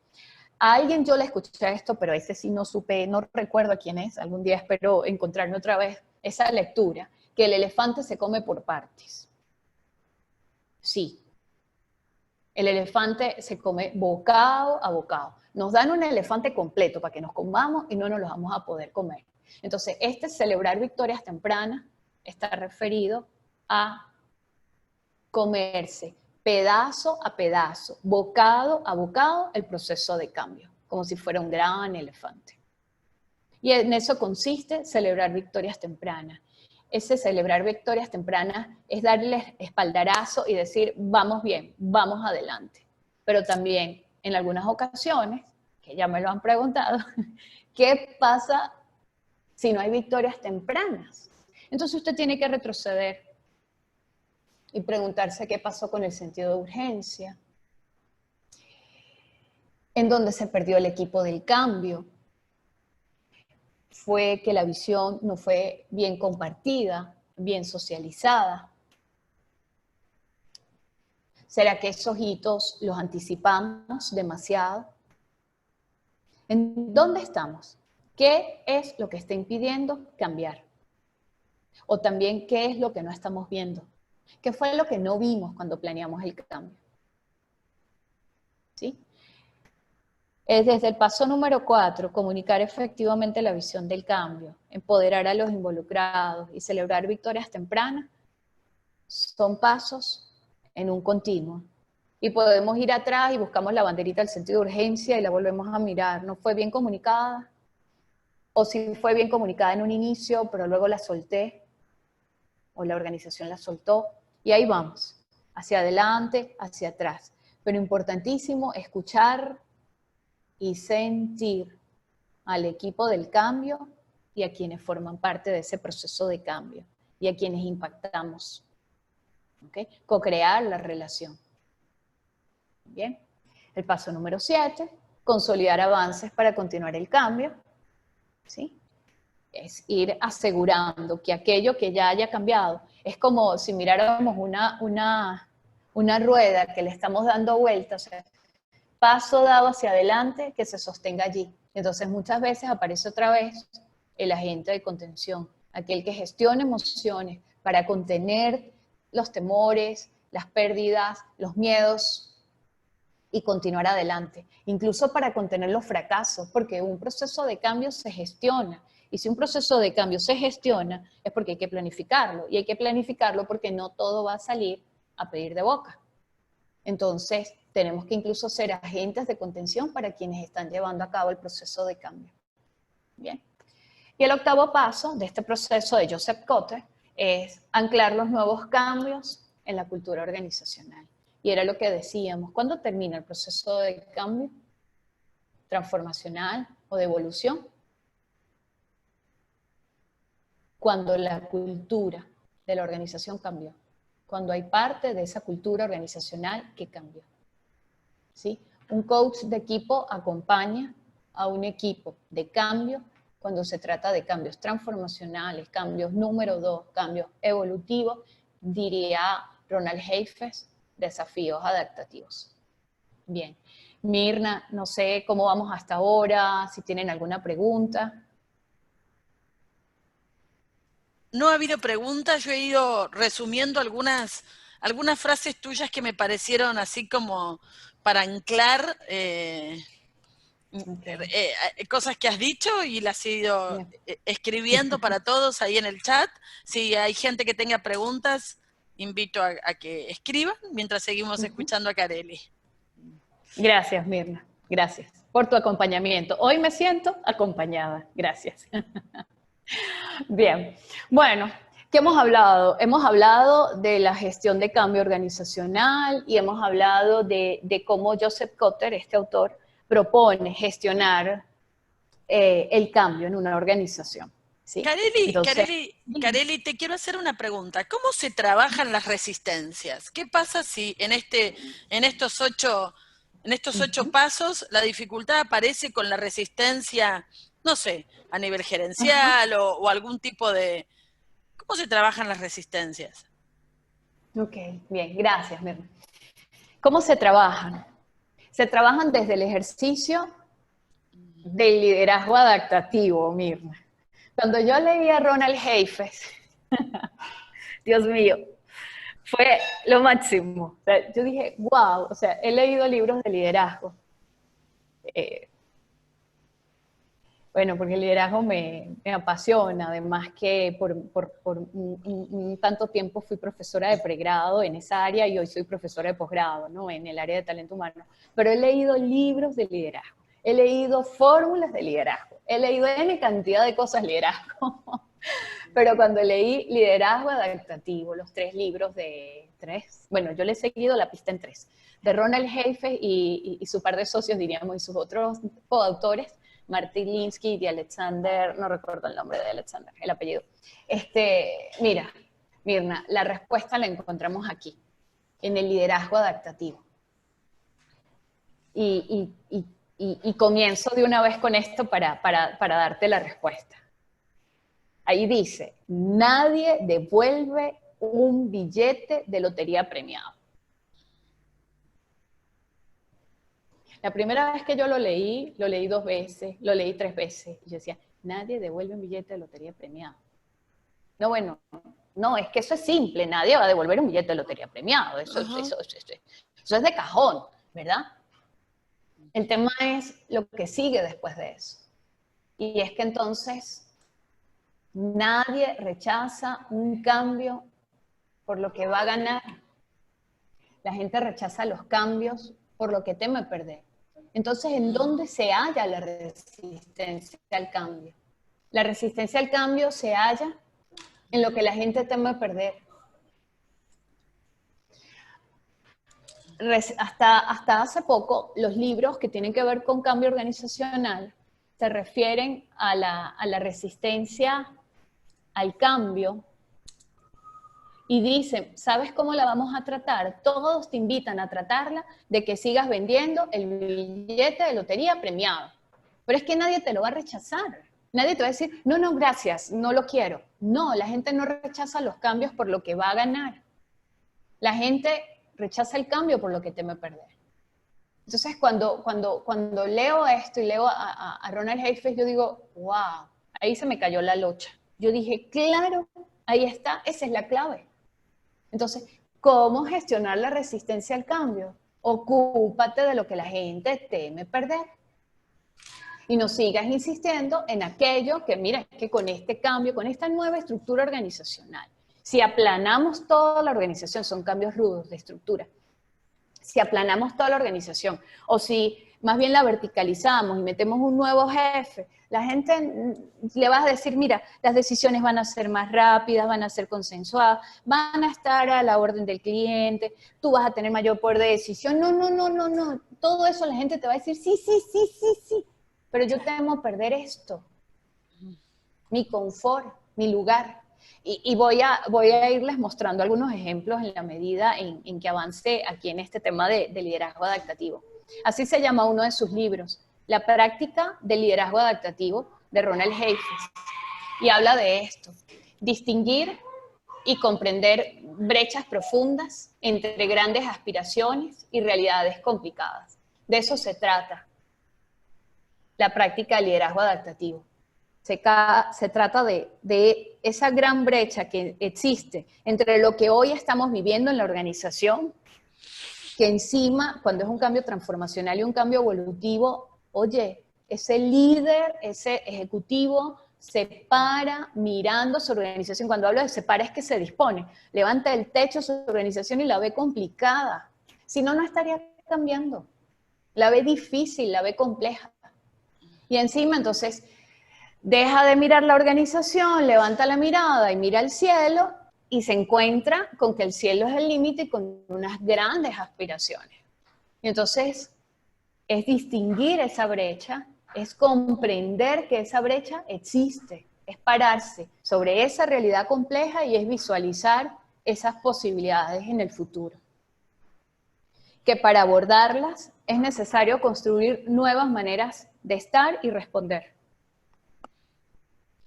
A alguien yo le escuché esto, pero ese sí no supe, no recuerdo a quién es, algún día espero encontrarme otra vez esa lectura, que el elefante se come por partes. Sí, el elefante se come bocado a bocado. Nos dan un elefante completo para que nos comamos y no nos lo vamos a poder comer. Entonces, celebrar victorias tempranas está referido a comerse pedazo a pedazo, bocado a bocado, el proceso de cambio, como si fuera un gran elefante. Y en eso consiste celebrar victorias tempranas. Ese celebrar victorias tempranas es darles espaldarazo y decir, vamos bien, vamos adelante. Pero también, en algunas ocasiones, que ya me lo han preguntado, ¿qué pasa si no hay victorias tempranas? Entonces usted tiene que retroceder y preguntarse qué pasó con el sentido de urgencia, en dónde se perdió el equipo del cambio, fue que la visión no fue bien compartida, bien socializada. ¿Será que esos hitos los anticipamos demasiado? ¿En dónde estamos? ¿Qué es lo que está impidiendo cambiar? O también, ¿qué es lo que no estamos viendo? ¿Qué fue lo que no vimos cuando planeamos el cambio? ¿Sí? Es desde el paso número 4, comunicar efectivamente la visión del cambio, empoderar a los involucrados y celebrar victorias tempranas, son pasos en un continuo. Y podemos ir atrás y buscamos la banderita del sentido de urgencia y la volvemos a mirar. ¿No fue bien comunicada? O si fue bien comunicada en un inicio, pero luego la solté, o la organización la soltó, y ahí vamos, hacia adelante, hacia atrás. Pero importantísimo, escuchar y sentir al equipo del cambio y a quienes forman parte de ese proceso de cambio y a quienes impactamos. ¿Okay? Co-crear la relación. Bien. El paso número 7, consolidar avances para continuar el cambio. ¿Sí? Es ir asegurando que aquello que ya haya cambiado, es como si miráramos una rueda que le estamos dando vueltas, o sea, paso dado hacia adelante que se sostenga allí. Entonces muchas veces aparece otra vez el agente de contención, aquel que gestiona emociones para contener los temores, las pérdidas, los miedos y continuar adelante. Incluso para contener los fracasos, porque un proceso de cambio se gestiona. Y si un proceso de cambio se gestiona, es porque hay que planificarlo. Y hay que planificarlo porque no todo va a salir a pedir de boca. Entonces, tenemos que incluso ser agentes de contención para quienes están llevando a cabo el proceso de cambio. Bien. Y el octavo paso de este proceso de Joseph Kotter es anclar los nuevos cambios en la cultura organizacional. Y era lo que decíamos, ¿cuándo termina el proceso de cambio transformacional o de evolución? Cuando la cultura de la organización cambió, cuando hay parte de esa cultura organizacional que cambió. ¿Sí? Un coach de equipo acompaña a un equipo de cambio cuando se trata de cambios transformacionales, cambios número 2, cambios evolutivos, diría Ronald Heifetz, desafíos adaptativos. Bien. Mirna, no sé cómo vamos hasta ahora, si tienen alguna pregunta. No ha habido preguntas, yo he ido resumiendo algunas frases tuyas que me parecieron así como para anclar cosas que has dicho y las he ido escribiendo para todos ahí en el chat. Si hay gente que tenga preguntas, invito a que escriban mientras seguimos escuchando a Carely. Gracias, Mirna. Gracias por tu acompañamiento. Hoy me siento acompañada. Gracias. Bien. Bueno, ¿qué hemos hablado? Hemos hablado de la gestión de cambio organizacional y hemos hablado de cómo Joseph Kotter, este autor, propone gestionar el cambio en una organización. ¿Sí? Carely, te quiero hacer una pregunta. ¿Cómo se trabajan las resistencias? ¿Qué pasa si en estos 8 pasos la dificultad aparece con la resistencia, no sé, a nivel gerencial o algún tipo de... ¿Cómo se trabajan las resistencias? Ok, bien, gracias, Mirna. ¿Cómo se trabajan? Se trabajan desde el ejercicio del liderazgo adaptativo, Mirna. Cuando yo leí a Ronald Heifetz, Dios mío, fue lo máximo. O sea, yo dije, wow, o sea, he leído libros de liderazgo. Bueno, porque el liderazgo me apasiona, además que por un tanto tiempo fui profesora de pregrado en esa área y hoy soy profesora de posgrado, ¿no? En el área de talento humano. Pero he leído libros de liderazgo, he leído fórmulas de liderazgo, he leído N cantidad de cosas de liderazgo. Pero cuando leí Liderazgo Adaptativo, los 3 libros bueno, yo le he seguido la pista en 3, de Ronald Heifetz y su par de socios, diríamos, y sus otros coautores, Martin Linsky y de Alexander, no recuerdo el nombre de Alexander, el apellido. Mira, Mirna, la respuesta la encontramos aquí, en el liderazgo adaptativo. Y comienzo de una vez con esto para darte la respuesta. Ahí dice, nadie devuelve un billete de lotería premiado. La primera vez que yo lo leí 2 veces, lo leí 3 veces. Y yo decía, nadie devuelve un billete de lotería premiado. No, bueno, no, es que eso es simple, nadie va a devolver un billete de lotería premiado. Eso es de cajón, ¿verdad? El tema es lo que sigue después de eso. Y es que entonces nadie rechaza un cambio por lo que va a ganar. La gente rechaza los cambios por lo que teme perder. Entonces, ¿en dónde se halla la resistencia al cambio? La resistencia al cambio se halla en lo que la gente teme perder. Hasta hace poco, los libros que tienen que ver con cambio organizacional se refieren a la resistencia al cambio y dicen, ¿sabes cómo la vamos a tratar? Todos te invitan a tratarla de que sigas vendiendo el billete de lotería premiado. Pero es que nadie te lo va a rechazar. Nadie te va a decir, no, no, gracias, no lo quiero. No, la gente no rechaza los cambios por lo que va a ganar. La gente rechaza el cambio por lo que teme perder. Entonces, cuando leo esto y leo a Ronald Heifetz, yo digo, wow, ahí se me cayó la locha. Yo dije, claro, ahí está, esa es la clave. Entonces, ¿cómo gestionar la resistencia al cambio? Ocúpate de lo que la gente teme perder. Y no sigas insistiendo en aquello que, mira, es que con este cambio, con esta nueva estructura organizacional, si aplanamos toda la organización, son cambios rudos de estructura, si aplanamos toda la organización, o si más bien la verticalizamos y metemos un nuevo jefe, la gente le vas a decir, mira, las decisiones van a ser más rápidas, van a ser consensuadas, van a estar a la orden del cliente, tú vas a tener mayor poder de decisión. No, no, no, no, no. Todo eso la gente te va a decir, sí, sí, sí, sí, sí. Pero yo temo perder esto, mi confort, mi lugar. Y voy a irles mostrando algunos ejemplos en la medida en que avance aquí en este tema de liderazgo adaptativo. Así se llama uno de sus libros, La práctica del liderazgo adaptativo, de Ronald Heifetz. Y habla de esto, distinguir y comprender brechas profundas entre grandes aspiraciones y realidades complicadas. De eso se trata la práctica del liderazgo adaptativo. Se trata de esa gran brecha que existe entre lo que hoy estamos viviendo en la organización, que encima, cuando es un cambio transformacional y un cambio evolutivo, oye, ese líder, ese ejecutivo se para mirando su organización. Cuando hablo de se para es que se dispone, levanta el techo de su organización y la ve complicada. Si no, no estaría cambiando. La ve difícil, la ve compleja. Y encima, entonces, deja de mirar la organización, levanta la mirada y mira el cielo y se encuentra con que el cielo es el límite y con unas grandes aspiraciones. Y entonces, es distinguir esa brecha, es comprender que esa brecha existe, es pararse sobre esa realidad compleja y es visualizar esas posibilidades en el futuro. Que para abordarlas es necesario construir nuevas maneras de estar y responder.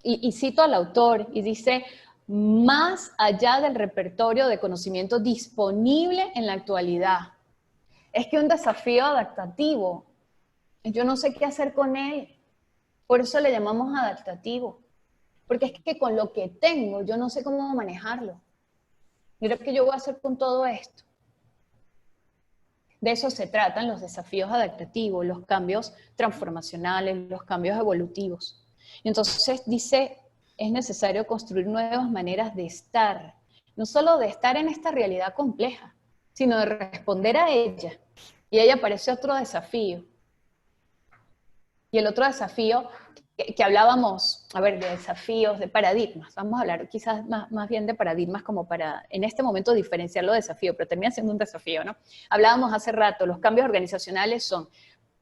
Y cito al autor y dice, más allá del repertorio de conocimiento disponible en la actualidad. Es que un desafío adaptativo, yo no sé qué hacer con él, por eso le llamamos adaptativo, porque es que con lo que tengo yo no sé cómo manejarlo. Mira qué yo voy a hacer con todo esto. De eso se tratan los desafíos adaptativos, los cambios transformacionales, los cambios evolutivos. Y entonces dice, es necesario construir nuevas maneras de estar, no solo de estar en esta realidad compleja, sino de responder a ella. Y ahí aparece otro desafío. Y el otro desafío que hablábamos, a ver, de desafíos, de paradigmas. Vamos a hablar quizás más bien de paradigmas como para, en este momento, diferenciar los desafíos, pero termina siendo un desafío, ¿no? Hablábamos hace rato, los cambios organizacionales son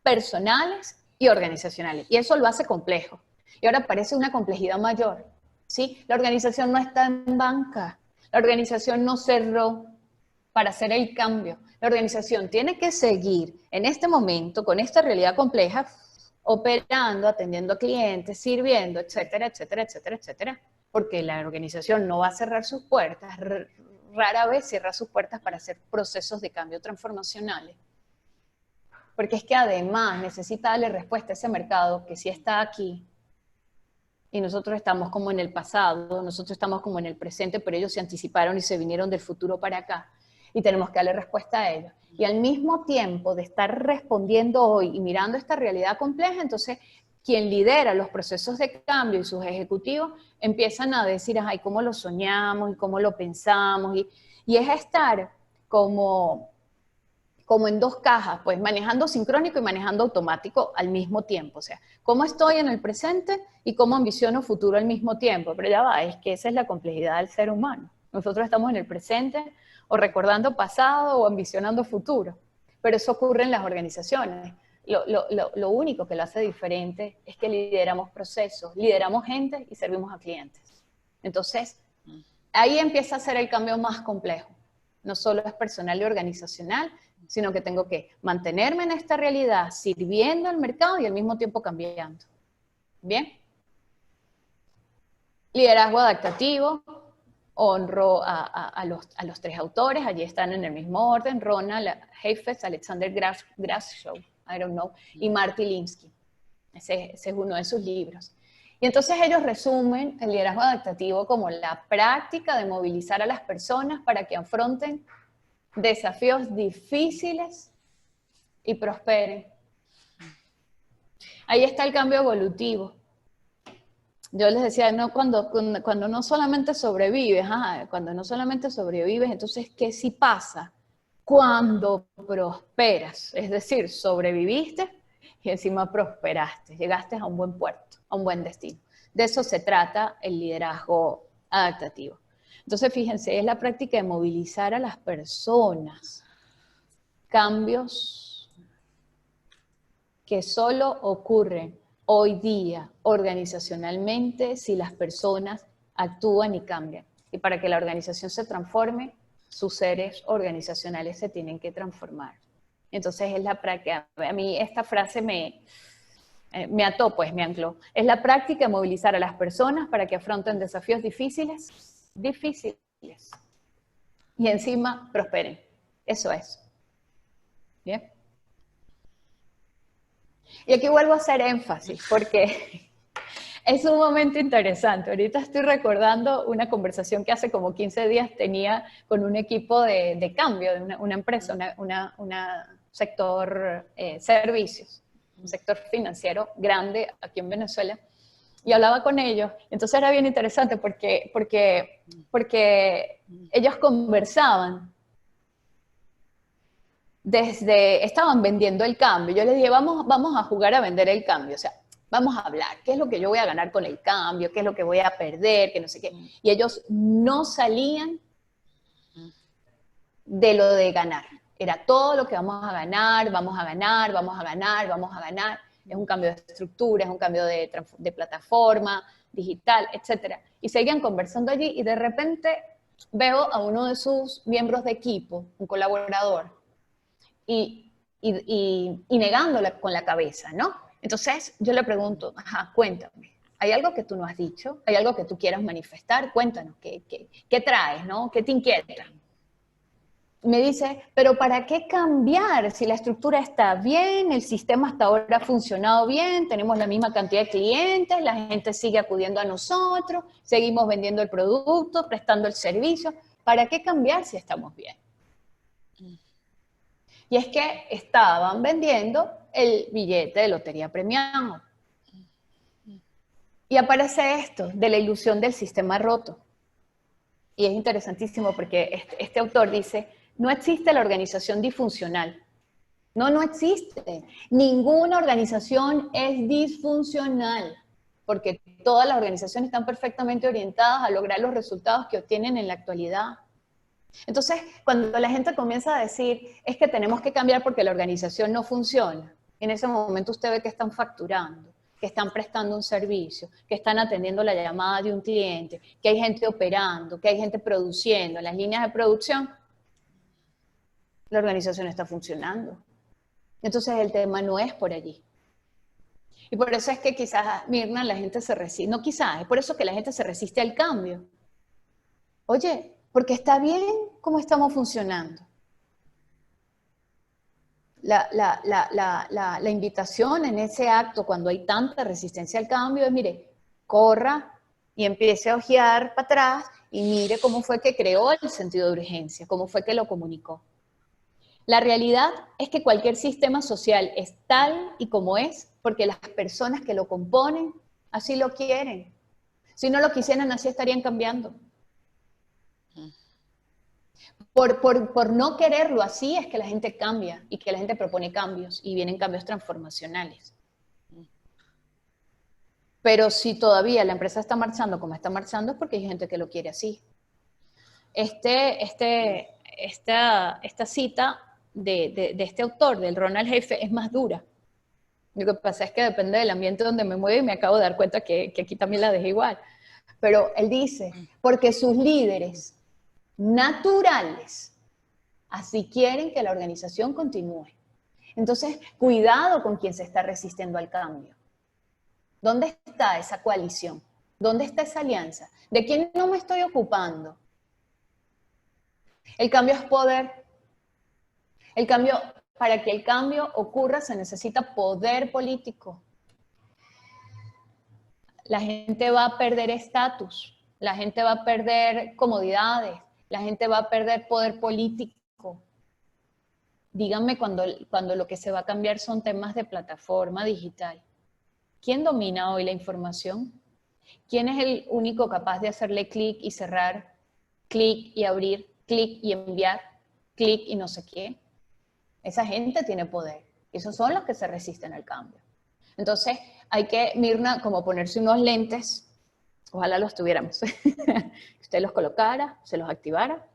personales y organizacionales, y eso lo hace complejo. Y ahora aparece una complejidad mayor, ¿sí? La organización no está en banca, la organización no cerró para hacer el cambio. La organización tiene que seguir en este momento, con esta realidad compleja, operando, atendiendo a clientes, sirviendo, etcétera, etcétera, etcétera, etcétera, porque la organización no va a cerrar sus puertas, rara vez cierra sus puertas para hacer procesos de cambio transformacionales. porque es que además necesita darle respuesta a ese mercado que sí está aquí, y nosotros estamos como en el pasado, nosotros estamos como en el presente, pero ellos se anticiparon y se vinieron del futuro para acá, y tenemos que darle respuesta a ellos. Y al mismo tiempo de estar respondiendo hoy y mirando esta realidad compleja, entonces quien lidera los procesos de cambio y sus ejecutivos empiezan a decir, ay, cómo lo soñamos y cómo lo pensamos, y es estar como en dos cajas, pues manejando sincrónico y manejando automático al mismo tiempo. O sea, cómo estoy en el presente y cómo ambiciono futuro al mismo tiempo. Pero ya va, es que esa es la complejidad del ser humano. Nosotros estamos en el presente o recordando pasado o ambicionando futuro. Pero eso ocurre en las organizaciones. Lo único que lo hace diferente es que lideramos procesos, lideramos gente y servimos a clientes. Entonces, ahí empieza a ser el cambio más complejo. No solo es personal y organizacional, sino que tengo que mantenerme en esta realidad, sirviendo al mercado y al mismo tiempo cambiando. ¿Bien? Liderazgo adaptativo. Honro a los tres autores, allí están en el mismo orden, Ronald Heifetz, Alexander Grashow, I don't know, y Marty Linsky. Ese es uno de sus libros. Y entonces ellos resumen el liderazgo adaptativo como la práctica de movilizar a las personas para que afronten desafíos difíciles y prosperen. Ahí está el cambio evolutivo. Yo les decía, no, cuando no solamente sobrevives, cuando no solamente sobrevives, entonces, ¿qué sí pasa? Cuando prosperas, es decir, sobreviviste y encima prosperaste, llegaste a un buen puerto, a un buen destino. De eso se trata el liderazgo adaptativo. Entonces, fíjense, es la práctica de movilizar a las personas. Cambios que solo ocurren hoy día organizacionalmente si las personas actúan y cambian. Y para que la organización se transforme, sus seres organizacionales se tienen que transformar. Entonces es la práctica, a mí esta frase me ató, pues me ancló. Es la práctica de movilizar a las personas para que afronten desafíos difíciles, y encima prosperen. Eso es. ¿Bien? Y aquí vuelvo a hacer énfasis, porque es un momento interesante. Ahorita estoy recordando una conversación que hace como 15 días tenía con un equipo de cambio de una empresa, un sector servicios, un sector financiero grande aquí en Venezuela, y hablaba con ellos. Entonces era bien interesante porque ellos conversaban estaban vendiendo el cambio. Yo les dije, vamos a jugar a vender el cambio, o sea, vamos a hablar, ¿qué es lo que yo voy a ganar con el cambio? ¿Qué es lo que voy a perder? Que no sé qué. Y ellos no salían de lo de ganar. Era todo lo que vamos a ganar, vamos a ganar, vamos a ganar, vamos a ganar. Es un cambio de estructura, es un cambio de plataforma, digital, etc. Y seguían conversando allí y de repente veo a uno de sus miembros de equipo, un colaborador, y negándola con la cabeza, ¿no? Entonces yo le pregunto, cuéntame, ¿hay algo que tú no has dicho? ¿Hay algo que tú quieras manifestar? Cuéntanos, ¿qué traes, no? ¿Qué te inquieta? Me dice, pero ¿para qué cambiar si la estructura está bien, el sistema hasta ahora ha funcionado bien, tenemos la misma cantidad de clientes, la gente sigue acudiendo a nosotros, seguimos vendiendo el producto, prestando el servicio, ¿para qué cambiar si estamos bien? Y es que estaban vendiendo el billete de lotería premiado. Y aparece esto, de la ilusión del sistema roto. Y es interesantísimo porque este autor dice, no existe la organización disfuncional. No existe. Ninguna organización es disfuncional, porque todas las organizaciones están perfectamente orientadas a lograr los resultados que obtienen en la actualidad. Entonces, cuando la gente comienza a decir, es que tenemos que cambiar porque la organización no funciona, en ese momento usted ve que están facturando, que están prestando un servicio, que están atendiendo la llamada de un cliente, que hay gente operando, que hay gente produciendo, las líneas de producción, la organización está funcionando. Entonces el tema no es por allí. Y por eso es que quizás, Mirna, la gente se resiste, no quizás, es por eso que la gente se resiste al cambio. Oye, porque está bien cómo estamos funcionando. la invitación en ese acto, cuando hay tanta resistencia al cambio, es, mire, corra y empiece a ojear para atrás y mire cómo fue que creó el sentido de urgencia, cómo fue que lo comunicó. La realidad es que cualquier sistema social es tal y como es porque las personas que lo componen así lo quieren. Si no lo quisieran, así estarían cambiando. Por no quererlo así es que la gente cambia y que la gente propone cambios y vienen cambios transformacionales. Pero si todavía la empresa está marchando como está marchando es porque hay gente que lo quiere así. Esta cita de este autor, del Ronald Jefe, es más dura. Lo que pasa es que depende del ambiente donde me mueve y me acabo de dar cuenta que aquí también la dejé igual. Pero él dice, porque sus líderes naturales así quieren que la organización continúe. Entonces, cuidado con quien se está resistiendo al cambio. ¿Dónde está esa coalición? ¿Dónde está esa alianza? ¿De quién no me estoy ocupando? El cambio es poder. Para que el cambio ocurra se necesita poder político. La gente va a perder estatus, la gente va a perder comodidades, la gente va a perder poder político. Díganme cuando lo que se va a cambiar son temas de plataforma digital. ¿Quién domina hoy la información? ¿Quién es el único capaz de hacerle clic y cerrar, clic y abrir, clic y enviar, clic y no sé qué? Esa gente tiene poder. Esos son los que se resisten al cambio. Entonces, hay que, Mirna, como ponerse unos lentes, ojalá los tuviéramos, usted los colocara, se los activara,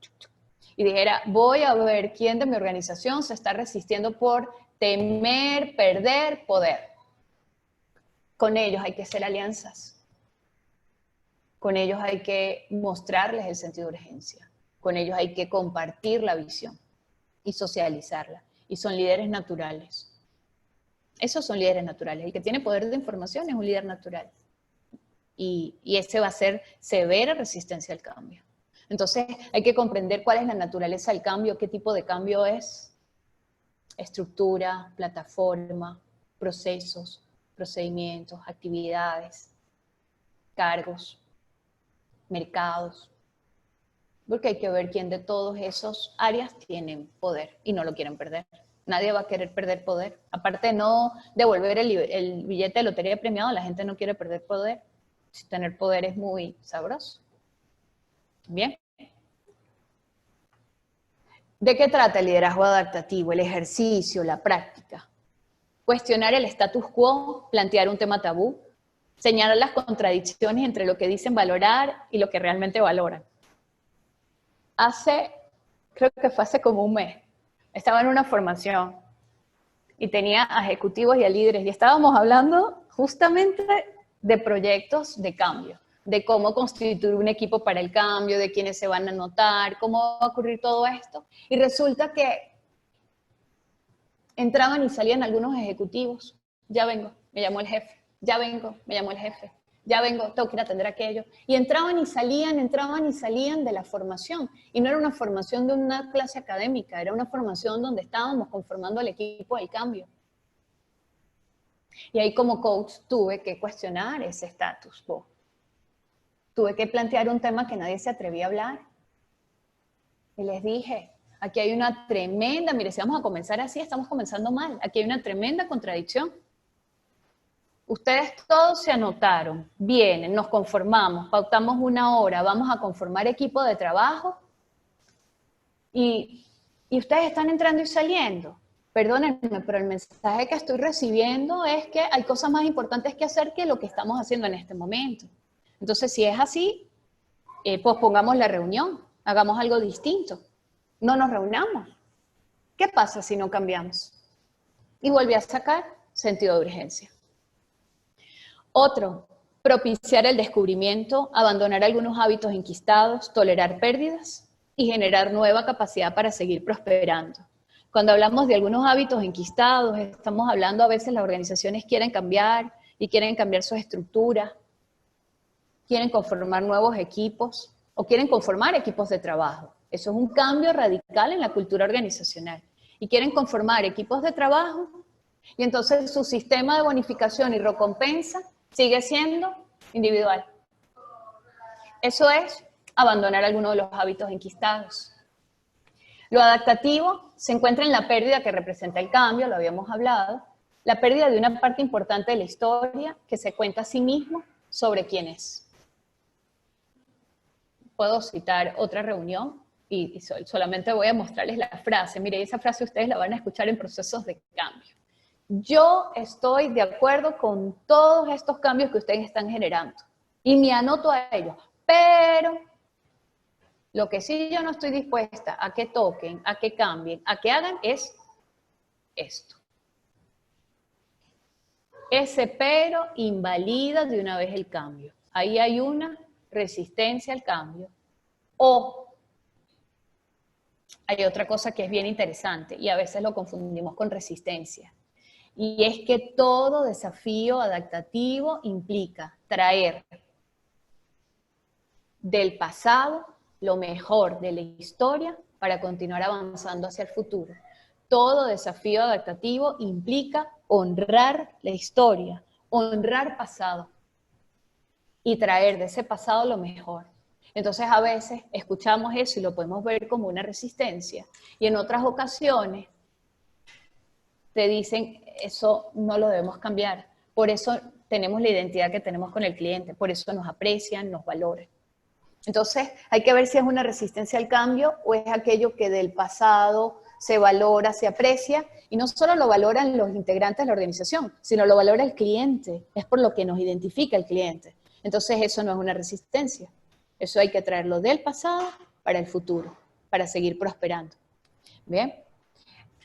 y dijera, voy a ver quién de mi organización se está resistiendo por temer, perder, poder. Con ellos hay que hacer alianzas. Con ellos hay que mostrarles el sentido de urgencia. Con ellos hay que compartir la visión y socializarla. Y son líderes naturales. Esos son líderes naturales. El que tiene poder de información es un líder natural. Y ese va a ser severa resistencia al cambio. Entonces hay que comprender cuál es la naturaleza del cambio, qué tipo de cambio es. Estructura, plataforma, procesos, procedimientos, actividades, cargos, mercados. Porque hay que ver quién de todos esos áreas tienen poder y no lo quieren perder. Nadie va a querer perder poder. Aparte de no devolver el billete de lotería premiado, la gente no quiere perder poder. Si tener poder es muy sabroso. Bien. ¿De qué trata el liderazgo adaptativo? El ejercicio, la práctica. Cuestionar el status quo, plantear un tema tabú, señalar las contradicciones entre lo que dicen valorar y lo que realmente valoran. Creo que fue hace como un mes, estaba en una formación y tenía a ejecutivos y a líderes y estábamos hablando justamente de proyectos de cambio, de cómo constituir un equipo para el cambio, de quiénes se van a anotar, cómo va a ocurrir todo esto. Y resulta que entraban y salían algunos ejecutivos. Ya vengo, me llamó el jefe. Ya vengo, me llamó el jefe. Ya vengo, tengo que ir a atender aquello. Y entraban y salían de la formación. Y no era una formación de una clase académica, era una formación donde estábamos conformando el equipo del cambio. Y ahí como coach tuve que cuestionar ese status quo. Tuve que plantear un tema que nadie se atrevía a hablar. Y les dije, aquí hay una tremenda, mire, si vamos a comenzar así, estamos comenzando mal. Aquí hay una tremenda contradicción. Ustedes todos se anotaron, vienen, nos conformamos, pautamos una hora, vamos a conformar equipo de trabajo y ustedes están entrando y saliendo. Perdónenme, pero el mensaje que estoy recibiendo es que hay cosas más importantes que hacer que lo que estamos haciendo en este momento. Entonces, si es así, pospongamos la reunión, hagamos algo distinto, no nos reunamos. ¿Qué pasa si no cambiamos? Y volví a sacar sentido de urgencia. Otro, propiciar el descubrimiento, abandonar algunos hábitos enquistados, tolerar pérdidas y generar nueva capacidad para seguir prosperando. Cuando hablamos de algunos hábitos enquistados, estamos hablando a veces las organizaciones quieren cambiar y quieren cambiar sus estructuras, quieren conformar nuevos equipos o quieren conformar equipos de trabajo. Eso es un cambio radical en la cultura organizacional. y quieren conformar equipos de trabajo, y entonces su sistema de bonificación y recompensa sigue siendo individual. Eso es abandonar algunos de los hábitos enquistados. Lo adaptativo se encuentra en la pérdida que representa el cambio, lo habíamos hablado, la pérdida de una parte importante de la historia que se cuenta a sí mismo sobre quién es. Puedo citar otra reunión y solamente voy a mostrarles la frase. Mire, esa frase ustedes la van a escuchar en procesos de cambio. Yo estoy de acuerdo con todos estos cambios que ustedes están generando y me anoto a ellos, pero lo que sí yo no estoy dispuesta a que toquen, a que cambien, a que hagan es esto. Ese pero invalida de una vez el cambio. Ahí hay una resistencia al cambio. O hay otra cosa que es bien interesante y a veces lo confundimos con resistencia. Y es que todo desafío adaptativo implica traer del pasado lo mejor de la historia para continuar avanzando hacia el futuro. Todo desafío adaptativo implica honrar la historia, honrar pasado y traer de ese pasado lo mejor. Entonces a veces escuchamos eso y lo podemos ver como una resistencia y en otras ocasiones te dicen eso no lo debemos cambiar. Por eso tenemos la identidad que tenemos con el cliente, por eso nos aprecian, nos valoran. Entonces hay que ver si es una resistencia al cambio o es aquello que del pasado se valora, se aprecia, y no solo lo valoran los integrantes de la organización, sino lo valora el cliente, es por lo que nos identifica el cliente. Entonces eso no es una resistencia, eso hay que traerlo del pasado para el futuro, para seguir prosperando. Bien,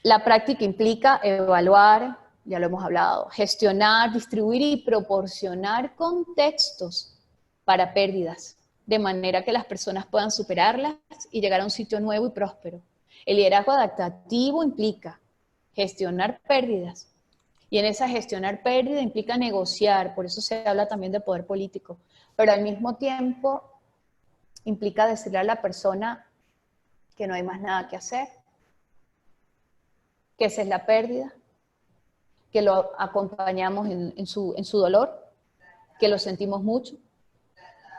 la práctica implica evaluar, ya lo hemos hablado, gestionar, distribuir y proporcionar contextos para pérdidas, de manera que las personas puedan superarlas y llegar a un sitio nuevo y próspero. El liderazgo adaptativo implica gestionar pérdidas, y en esa gestionar pérdida implica negociar, por eso se habla también de poder político, pero al mismo tiempo implica decirle a la persona que no hay más nada que hacer, que esa es la pérdida, que lo acompañamos en su dolor, que lo sentimos mucho,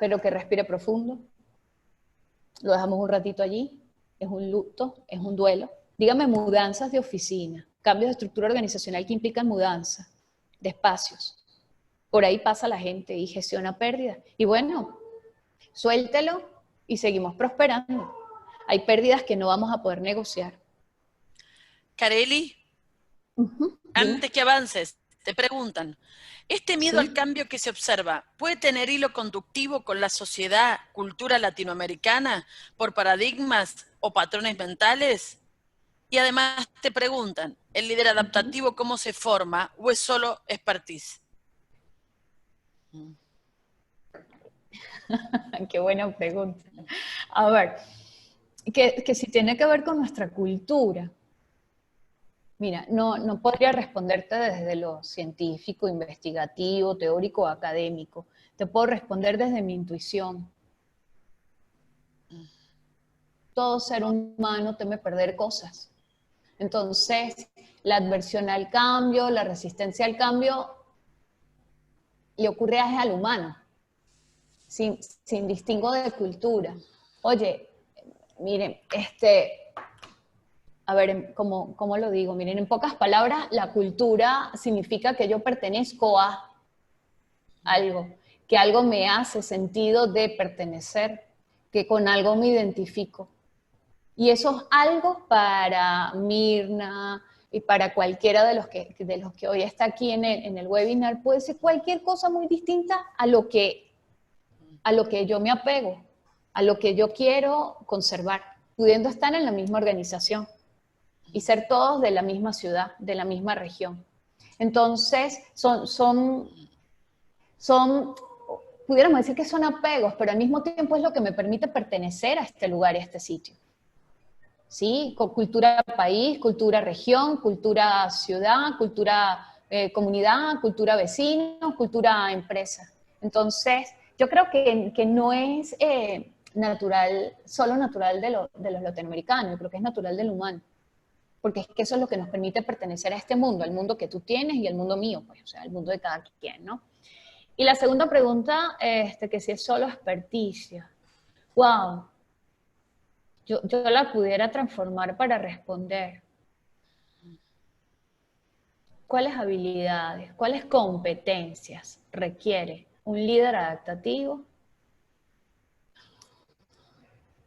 pero que respire profundo, lo dejamos un ratito allí, es un luto, es un duelo. Dígame mudanzas de oficina, cambios de estructura organizacional que implican mudanza de espacios. Por ahí pasa la gente y gestiona pérdidas. Y bueno, suéltelo y seguimos prosperando. Hay pérdidas que no vamos a poder negociar. Carely, antes que avances, te preguntan, ¿este miedo al cambio que se observa puede tener hilo conductivo con la sociedad, cultura latinoamericana, por paradigmas o patrones mentales? Y además te preguntan, ¿el líder adaptativo cómo se forma o es solo expertise? Qué buena pregunta. A ver, que si tiene que ver con nuestra cultura. Mira, no podría responderte desde lo científico, investigativo, teórico o académico. Te puedo responder desde mi intuición. Todo ser humano teme perder cosas. Entonces, la adversión al cambio, la resistencia al cambio, le ocurre al humano, sin distingo de cultura. Oye, miren, a ver, ¿cómo lo digo? Miren, en pocas palabras, la cultura significa que yo pertenezco a algo, que algo me hace sentido de pertenecer, que con algo me identifico. Y eso es algo para Mirna y para cualquiera de los que hoy está aquí en el webinar, puede ser cualquier cosa muy distinta a lo que yo me apego, a lo que yo quiero conservar, pudiendo estar en la misma organización y ser todos de la misma ciudad, de la misma región. Entonces, pudiéramos decir que son apegos, pero al mismo tiempo es lo que me permite pertenecer a este lugar y a este sitio. ¿Sí? Con cultura país, cultura región, cultura ciudad, cultura comunidad, cultura vecino, cultura empresa. Entonces, yo creo que no es solo natural de los latinoamericanos, yo creo que es natural del humano. porque es que eso es lo que nos permite pertenecer a este mundo, al mundo que tú tienes y al mundo mío, pues, o sea, al mundo de cada quien, ¿no? Y la segunda pregunta, que si es solo experticia. Wow, yo la pudiera transformar para responder. ¿Cuáles habilidades, cuáles competencias requiere un líder adaptativo?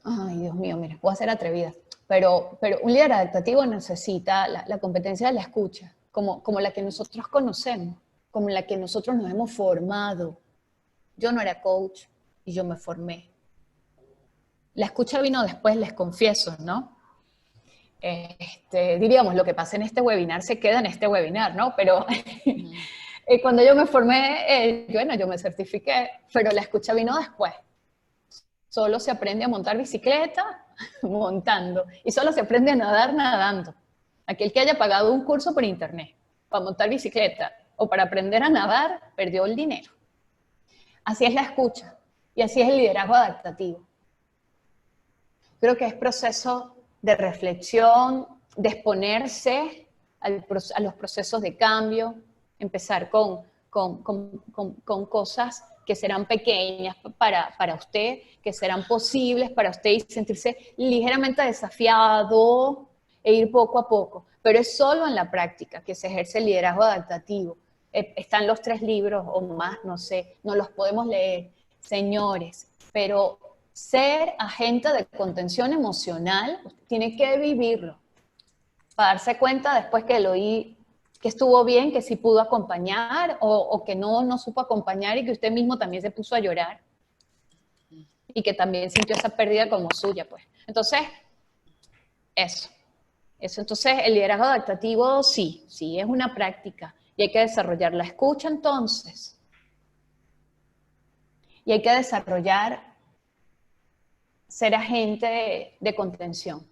Ay, Dios mío, mira, voy a ser atrevida. Pero un líder adaptativo necesita la competencia de la escucha, como la que nosotros conocemos, como la que nosotros nos hemos formado. Yo no era coach y yo me formé. La escucha vino después, les confieso, ¿no? Diríamos, lo que pasa en este webinar se queda en este webinar, ¿no? Pero cuando yo me formé, bueno, yo me certifiqué, pero la escucha vino después. Solo se aprende a montar bicicleta montando, y solo se aprende a nadar nadando. Aquel que haya pagado un curso por internet para montar bicicleta o para aprender a nadar, perdió el dinero. Así es la escucha, y así es el liderazgo adaptativo. Creo que es proceso de reflexión, de exponerse a los procesos de cambio, empezar con cosas que serán pequeñas para usted, que serán posibles para usted y sentirse ligeramente desafiado e ir poco a poco. Pero es solo en la práctica que se ejerce el liderazgo adaptativo. Están los 3 libros o más, no sé, no los podemos leer, señores, pero ser agente de contención emocional, usted tiene que vivirlo, para darse cuenta después que lo oí, que estuvo bien, que sí pudo acompañar, o que no supo acompañar y que usted mismo también se puso a llorar y que también sintió esa pérdida como suya, pues. Entonces, eso. Entonces, el liderazgo adaptativo sí es una práctica y hay que desarrollar la escucha entonces. Y hay que desarrollar ser agente de contención,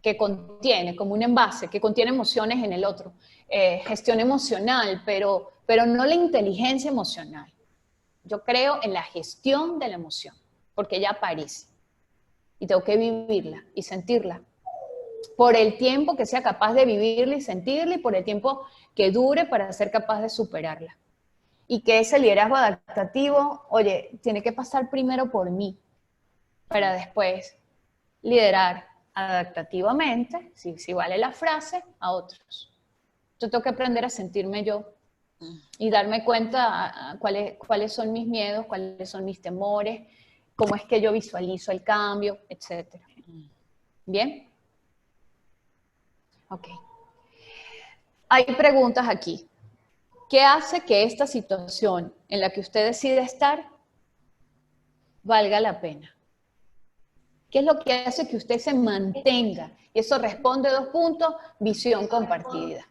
que contiene como un envase, que contiene emociones en el otro. Gestión emocional, pero no la inteligencia emocional. Yo creo en la gestión de la emoción, porque ella aparece. Y tengo que vivirla y sentirla. Por el tiempo que sea capaz de vivirla y sentirla, y por el tiempo que dure para ser capaz de superarla. Y que ese liderazgo adaptativo, oye, tiene que pasar primero por mí, para después liderar adaptativamente, si vale la frase, a otros. Yo tengo que aprender a sentirme yo y darme cuenta cuáles son mis miedos, cuáles son mis temores, cómo es que yo visualizo el cambio, etc. ¿Bien? Ok. Hay preguntas aquí. ¿Qué hace que esta situación en la que usted decide estar valga la pena? ¿Qué es lo que hace que usted se mantenga? Y eso responde 2 puntos, visión compartida.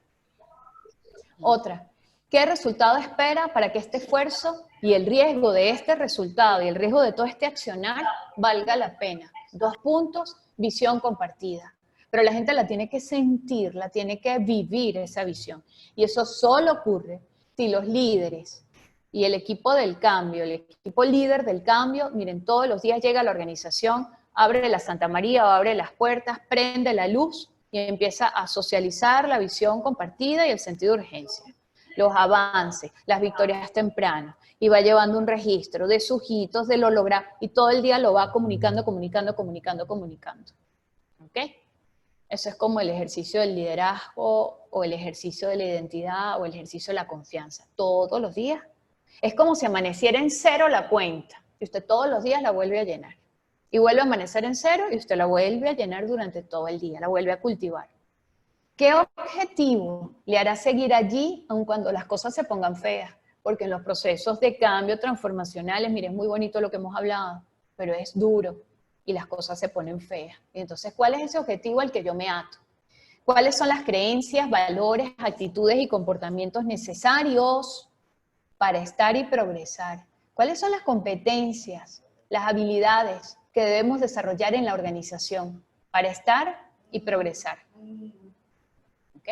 Otra, ¿qué resultado espera para que este esfuerzo y el riesgo de este resultado y el riesgo de todo este accionar valga la pena? 2 puntos, visión compartida. Pero la gente la tiene que sentir, la tiene que vivir esa visión. Y eso solo ocurre si los líderes y el equipo del cambio, el equipo líder del cambio, miren, todos los días llega a la organización, abre la Santa María o abre las puertas, prende la luz y empieza a socializar la visión compartida y el sentido de urgencia, los avances, las victorias tempranas, y va llevando un registro de sus hitos, de lo logrado, y todo el día lo va comunicando. ¿Ok? Eso es como el ejercicio del liderazgo, o el ejercicio de la identidad, o el ejercicio de la confianza, todos los días. Es como si amaneciera en 0 la cuenta, y usted todos los días la vuelve a llenar. Y vuelve a amanecer en 0 y usted la vuelve a llenar durante todo el día, la vuelve a cultivar. ¿Qué objetivo le hará seguir allí aun cuando las cosas se pongan feas? Porque en los procesos de cambio transformacionales, mire, es muy bonito lo que hemos hablado, pero es duro y las cosas se ponen feas. Y entonces, ¿cuál es ese objetivo al que yo me ato? ¿Cuáles son las creencias, valores, actitudes y comportamientos necesarios para estar y progresar? ¿Cuáles son las competencias, las habilidades que debemos desarrollar en la organización para estar y progresar? ¿Ok?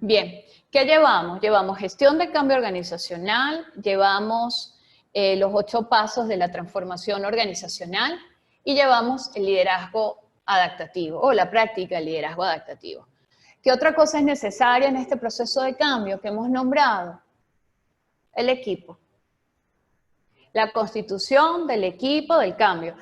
Bien, ¿qué llevamos? Llevamos gestión de cambio organizacional, llevamos los 8 pasos de la transformación organizacional y llevamos el liderazgo adaptativo o la práctica del liderazgo adaptativo. ¿Qué otra cosa es necesaria en este proceso de cambio que hemos nombrado? El equipo. La constitución del equipo del cambio.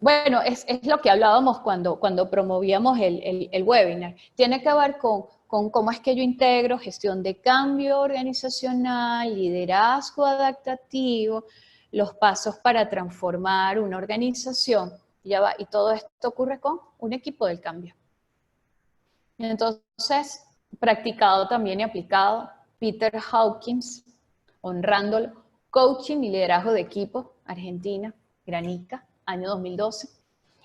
Bueno, es lo que hablábamos cuando promovíamos el webinar. Tiene que ver con cómo es que yo integro gestión de cambio organizacional, liderazgo adaptativo, los pasos para transformar una organización. Ya va, y todo esto ocurre con un equipo del cambio. Entonces, practicado también y aplicado, Peter Hawkins, honrándolo, Coaching y Liderazgo de Equipo, Argentina, Granica, año 2012.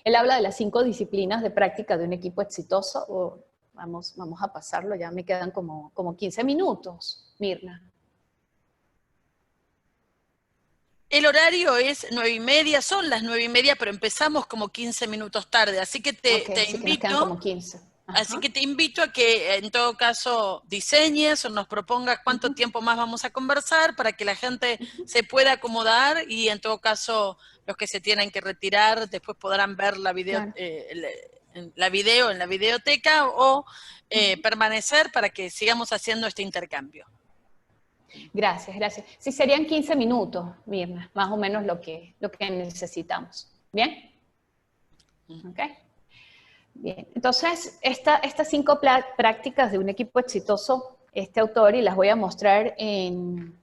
Él habla de las 5 disciplinas de práctica de un equipo exitoso. Vamos a pasarlo, ya me quedan como 15 minutos, Mirna. El horario es 9:30, son las 9:30, pero empezamos como 15 minutos tarde, así que te Así que nos quedan invito... como 15. Ajá. Así que te invito a que en todo caso diseñes o nos propongas cuánto tiempo más vamos a conversar para que la gente se pueda acomodar y en todo caso los que se tienen que retirar después podrán ver la video, Claro. en la videoteca o permanecer para que sigamos haciendo este intercambio. Gracias, gracias. Sí, serían 15 minutos, Mirna, más o menos lo que necesitamos. ¿Bien? ¿Ok? Bien, entonces, estas 5 prácticas de un equipo exitoso, este autor, y las voy a mostrar en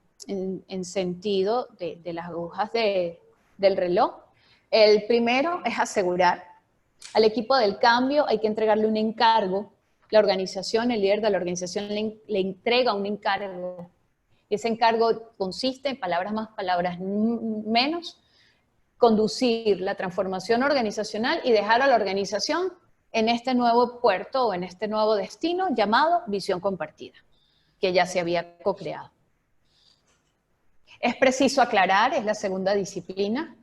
sentido de las agujas del reloj. El primero es asegurar. Al equipo del cambio hay que entregarle un encargo. La organización, el líder de la organización le entrega un encargo. Y ese encargo consiste, en palabras más, palabras menos, conducir la transformación organizacional y dejar a la organización en este nuevo puerto o en este nuevo destino llamado visión compartida, que ya se había co-creado. Es preciso aclarar, es la segunda disciplina,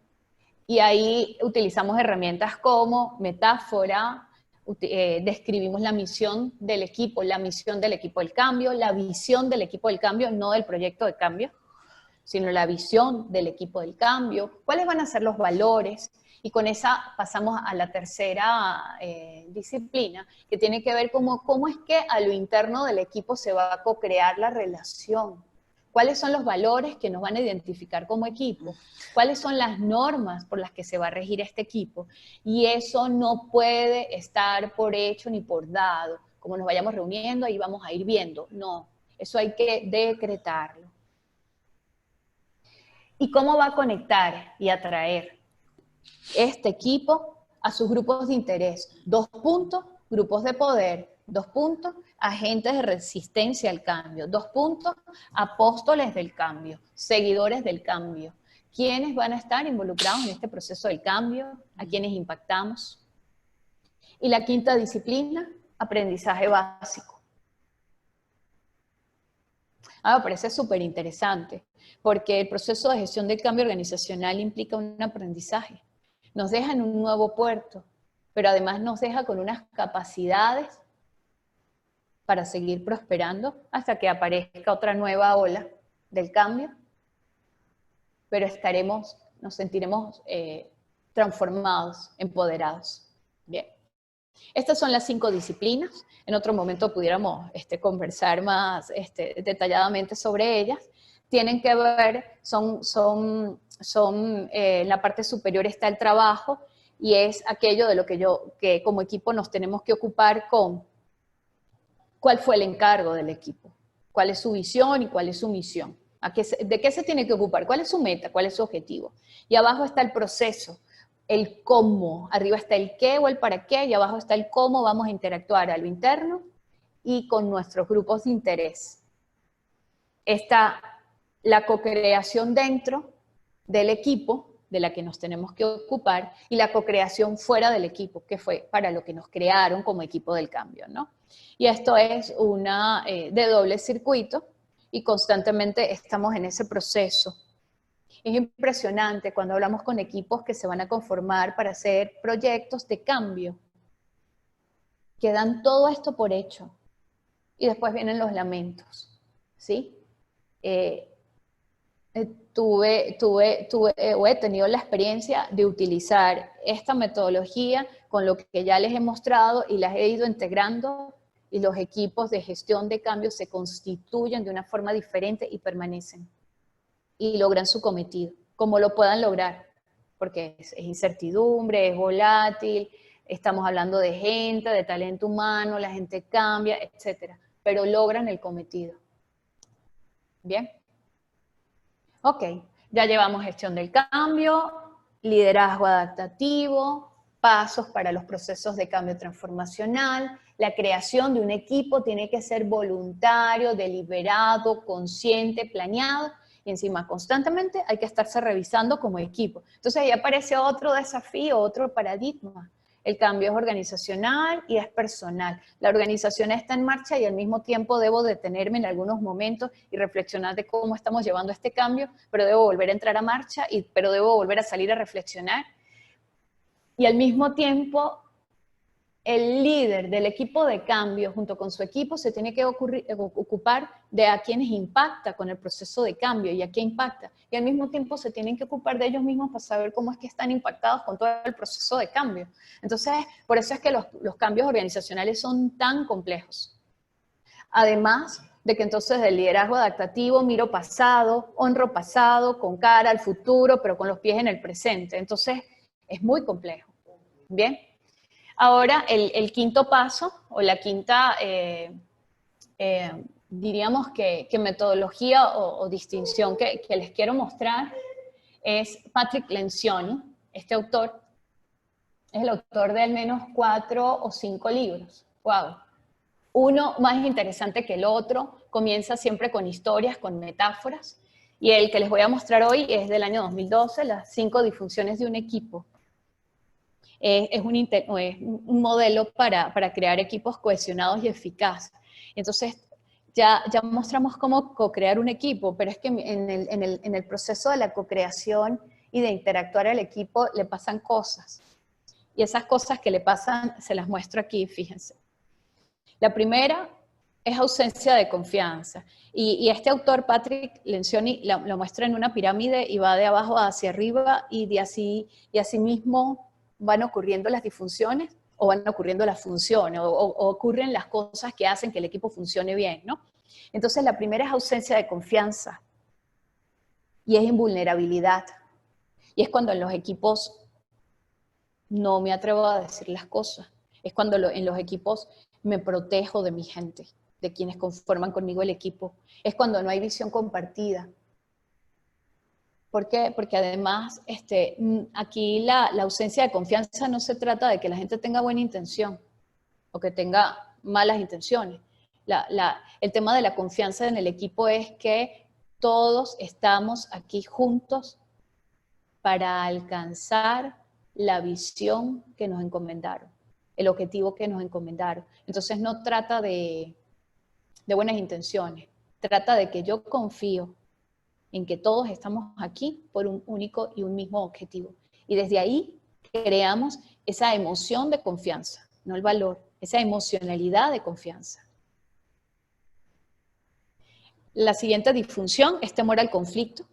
y ahí utilizamos herramientas como metáfora, describimos la misión del equipo del cambio, la visión del equipo del cambio, no del proyecto de cambio, sino la visión del equipo del cambio, cuáles van a ser los valores, y con esa pasamos a la tercera disciplina, que tiene que ver cómo es que a lo interno del equipo se va a co-crear la relación. ¿Cuáles son los valores que nos van a identificar como equipo? ¿Cuáles son las normas por las que se va a regir este equipo? Y eso no puede estar por hecho ni por dado. Como nos vayamos reuniendo, ahí vamos a ir viendo. No, eso hay que decretarlo. ¿Y cómo va a conectar y atraer este equipo a sus grupos de interés? 2 puntos, grupos de poder. 2 puntos, agentes de resistencia al cambio. 2 puntos, apóstoles del cambio, seguidores del cambio. ¿Quiénes van a estar involucrados en este proceso del cambio? ¿A quiénes impactamos? Y la 5ª disciplina, aprendizaje básico. Me parece súper interesante, porque el proceso de gestión del cambio organizacional implica un aprendizaje. Nos deja en un nuevo puerto, pero además nos deja con unas capacidades para seguir prosperando hasta que aparezca otra nueva ola del cambio, pero nos sentiremos transformados, empoderados. Bien. Estas son las 5 disciplinas. En otro momento pudiéramos conversar más detalladamente sobre ellas. Tienen que ver, en la parte superior está el trabajo, y es aquello de lo que como equipo nos tenemos que ocupar con cuál fue el encargo del equipo, cuál es su visión y cuál es su misión, de qué se tiene que ocupar, cuál es su meta, cuál es su objetivo. Y abajo está el proceso, el cómo, arriba está el qué o el para qué, y abajo está el cómo vamos a interactuar a lo interno y con nuestros grupos de interés. Está la co-creación dentro del equipo, de la que nos tenemos que ocupar, y la co-creación fuera del equipo, que fue para lo que nos crearon como equipo del cambio, ¿no? Y esto es una de doble circuito, y constantemente estamos en ese proceso. Es impresionante cuando hablamos con equipos que se van a conformar para hacer proyectos de cambio, que dan todo esto por hecho, y después vienen los lamentos, ¿sí? o he tenido la experiencia de utilizar esta metodología con lo que ya les he mostrado y las he ido integrando y los equipos de gestión de cambio se constituyen de una forma diferente y permanecen y logran su cometido, como lo puedan lograr, porque es incertidumbre, es volátil, estamos hablando de gente, de talento humano, la gente cambia, etcétera, pero logran el cometido. ¿Bien? Ok, ya llevamos gestión del cambio, liderazgo adaptativo, pasos para los procesos de cambio transformacional, la creación de un equipo tiene que ser voluntario, deliberado, consciente, planeado, y encima constantemente hay que estarse revisando como equipo. Entonces ahí aparece otro desafío, otro paradigma. El cambio es organizacional y es personal. La organización está en marcha y al mismo tiempo debo detenerme en algunos momentos y reflexionar de cómo estamos llevando este cambio, pero debo volver a entrar a marcha, pero debo volver a salir a reflexionar. Y al mismo tiempo, el líder del equipo de cambio junto con su equipo se tiene que ocupar de a quienes impacta con el proceso de cambio y a qué impacta. Y al mismo tiempo se tienen que ocupar de ellos mismos para saber cómo es que están impactados con todo el proceso de cambio. Entonces, por eso es que los cambios organizacionales son tan complejos. Además de que entonces del liderazgo adaptativo miro pasado, honro pasado, con cara al futuro, pero con los pies en el presente. Entonces, es muy complejo. ¿Bien? Ahora, el quinto paso, o la quinta, diríamos que metodología o distinción que les quiero mostrar es Patrick Lencioni. Este autor es el autor de al menos 4 o 5 libros. ¡Wow! Uno más interesante que el otro, comienza siempre con historias, con metáforas, y el que les voy a mostrar hoy es del año 2012, las 5 disfunciones de un equipo. Es un modelo para crear equipos cohesionados y eficaces. Entonces, ya mostramos cómo co-crear un equipo, pero es que en el proceso de la co-creación y de interactuar al equipo le pasan cosas. Y esas cosas que le pasan, se las muestro aquí, fíjense. La primera es ausencia de confianza. Y este autor, Patrick Lencioni, lo muestra en una pirámide y va de abajo hacia arriba y así mismo van ocurriendo las disfunciones o van ocurriendo las funciones o ocurren las cosas que hacen que el equipo funcione bien, ¿no? Entonces, la primera es ausencia de confianza y es invulnerabilidad. Y es cuando en los equipos no me atrevo a decir las cosas. Es cuando en los equipos me protejo de mi gente, de quienes conforman conmigo el equipo. Es cuando no hay visión compartida. ¿Por qué? Porque además aquí la ausencia de confianza no se trata de que la gente tenga buena intención o que tenga malas intenciones. El tema de la confianza en el equipo es que todos estamos aquí juntos para alcanzar la visión que nos encomendaron, el objetivo que nos encomendaron. Entonces no trata de buenas intenciones, trata de que yo confío en que todos estamos aquí por un único y un mismo objetivo. Y desde ahí creamos esa emoción de confianza, no el valor, esa emocionalidad de confianza. La siguiente disfunción es temor al conflicto.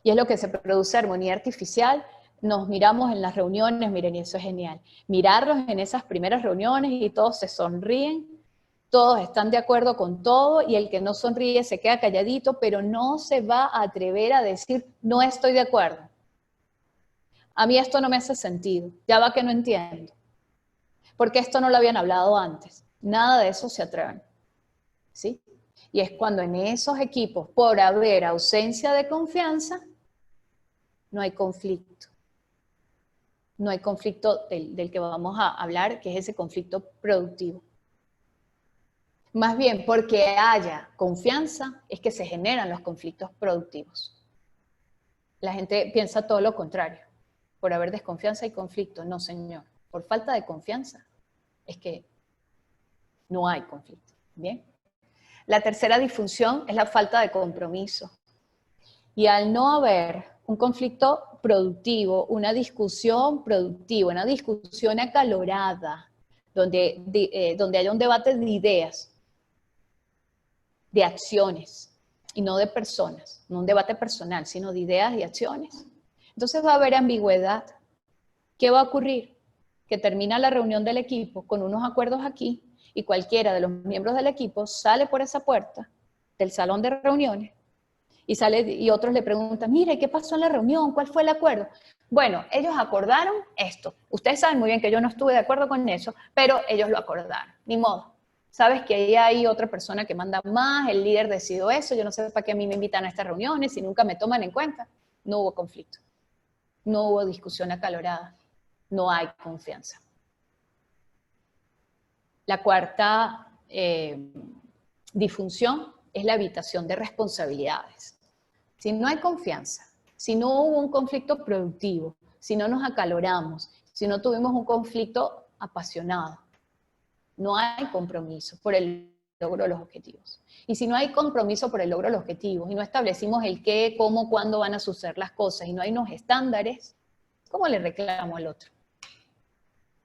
Y es lo que se produce armonía artificial. Nos miramos en las reuniones, miren, y eso es genial. Mirarlos en esas primeras reuniones y todos se sonríen, todos están de acuerdo con todo y el que no sonríe se queda calladito, pero no se va a atrever a decir, no estoy de acuerdo. A mí esto no me hace sentido, ya va que no entiendo. Porque esto no lo habían hablado antes. Nada de eso se atreven. ¿Sí? Y es cuando en esos equipos, por haber ausencia de confianza, no hay conflicto. No hay conflicto del que vamos a hablar, que es ese conflicto productivo. Más bien, porque haya confianza, es que se generan los conflictos productivos. La gente piensa todo lo contrario. Por haber desconfianza y conflicto. No, señor. Por falta de confianza es que no hay conflicto. ¿Bien? La tercera disfunción es la falta de compromiso. Y al no haber un conflicto productivo, una discusión productiva, una discusión acalorada, donde haya un debate de ideas, de acciones, y no de personas, no un debate personal, sino de ideas y acciones, entonces va a haber ambigüedad. ¿Qué va a ocurrir? Que termina la reunión del equipo con unos acuerdos aquí y cualquiera de los miembros del equipo sale por esa puerta del salón de reuniones y otros le preguntan, mire, ¿qué pasó en la reunión? ¿Cuál fue el acuerdo? Bueno, ellos acordaron esto. Ustedes saben muy bien que yo no estuve de acuerdo con eso, pero ellos lo acordaron. Ni modo. Sabes que ahí hay otra persona que manda más, el líder decidió eso, yo no sé para qué a mí me invitan a estas reuniones si nunca me toman en cuenta. No hubo conflicto. No hubo discusión acalorada. No hay confianza. La cuarta disfunción es la evitación de responsabilidades. Si no hay confianza, si no hubo un conflicto productivo, si no nos acaloramos, si no tuvimos un conflicto apasionado, no hay compromiso por el logro de los objetivos. Y si no hay compromiso por el logro de los objetivos y no establecimos el qué, cómo, cuándo van a suceder las cosas y no hay unos estándares, ¿cómo le reclamo al otro?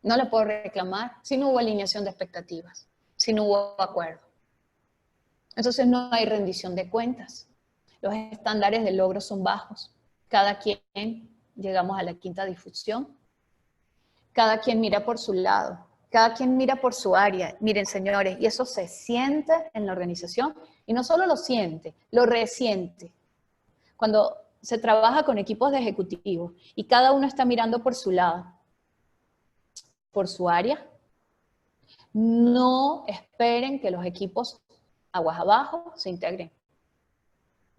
No le puedo reclamar si no hubo alineación de expectativas, si no hubo acuerdo. Entonces no hay rendición de cuentas. Los estándares de logro son bajos. Cada quien, llegamos a la quinta disfunción, cada quien mira por su lado, cada quien mira por su área. Miren, señores, y eso se siente en la organización, y no solo lo siente, lo resiente. Cuando se trabaja con equipos de ejecutivos y cada uno está mirando por su lado, por su área, no esperen que los equipos aguas abajo se integren.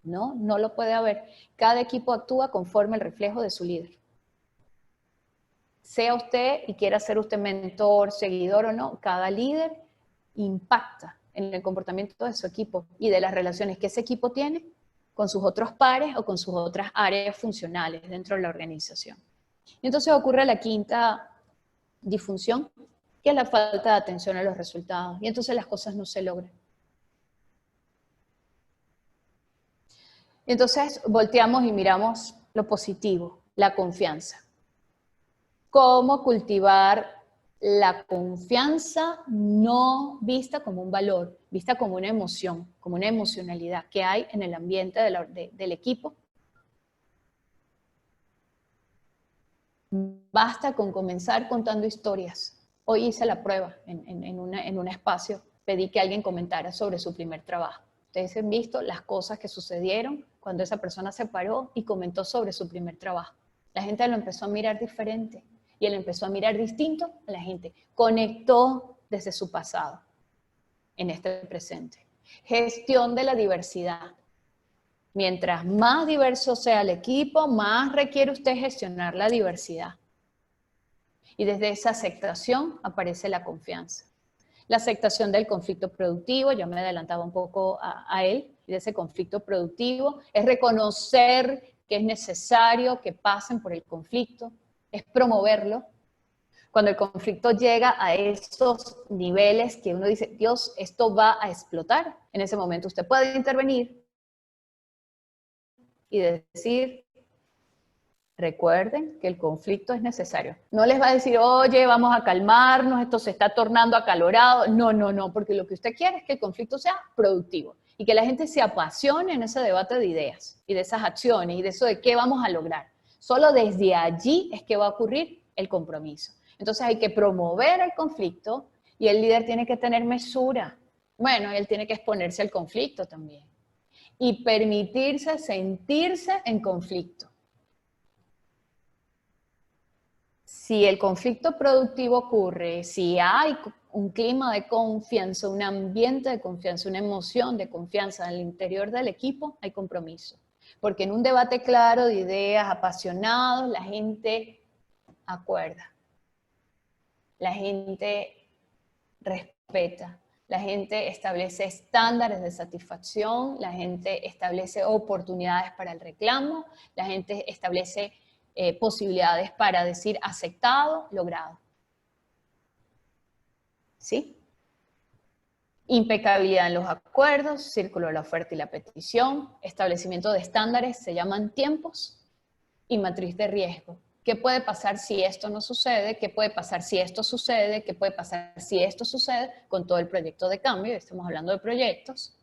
No, no lo puede haber. Cada equipo actúa conforme el reflejo de su líder. Sea usted y quiera ser usted mentor, seguidor o no, cada líder impacta en el comportamiento de su equipo y de las relaciones que ese equipo tiene con sus otros pares o con sus otras áreas funcionales dentro de la organización. Y entonces ocurre la quinta disfunción, que es la falta de atención a los resultados. Y entonces las cosas no se logran. Entonces volteamos y miramos lo positivo, la confianza. Cómo cultivar la confianza no vista como un valor, vista como una emoción, como una emocionalidad que hay en el ambiente del equipo. Basta con comenzar contando historias. Hoy hice la prueba en un espacio, pedí que alguien comentara sobre su primer trabajo. Ustedes han visto las cosas que sucedieron cuando esa persona se paró y comentó sobre su primer trabajo. La gente lo empezó a mirar diferente y él empezó a mirar distinto a la gente. Conectó desde su pasado en este presente. Gestión de la diversidad. Mientras más diverso sea el equipo, más requiere usted gestionar la diversidad. Y desde esa aceptación aparece la confianza. La aceptación del conflicto productivo, ya me adelantaba un poco a él, de ese conflicto productivo, es reconocer que es necesario que pasen por el conflicto, es promoverlo. Cuando el conflicto llega a esos niveles que uno dice, Dios, esto va a explotar, en ese momento usted puede intervenir y decir, recuerden que el conflicto es necesario. No les va a decir, oye, vamos a calmarnos, esto se está tornando acalorado. No, no, no, porque lo que usted quiere es que el conflicto sea productivo y que la gente se apasione en ese debate de ideas y de esas acciones y de eso de qué vamos a lograr. Solo desde allí es que va a ocurrir el compromiso. Entonces hay que promover el conflicto y el líder tiene que tener mesura. Bueno, él tiene que exponerse al conflicto también y permitirse sentirse en conflicto. Si el conflicto productivo ocurre, si hay un clima de confianza, un ambiente de confianza, una emoción de confianza al interior del equipo, hay compromiso. Porque en un debate claro de ideas, apasionados, la gente acuerda. La gente respeta. La gente establece estándares de satisfacción, la gente establece oportunidades para el reclamo, la gente establece posibilidades para decir aceptado, logrado. ¿Sí? Impecabilidad en los acuerdos, círculo de la oferta y la petición, establecimiento de estándares, se llaman tiempos, y matriz de riesgo. ¿Qué puede pasar si esto no sucede? ¿Qué puede pasar si esto sucede? ¿Qué puede pasar si esto sucede? Con todo el proyecto de cambio, estamos hablando de proyectos.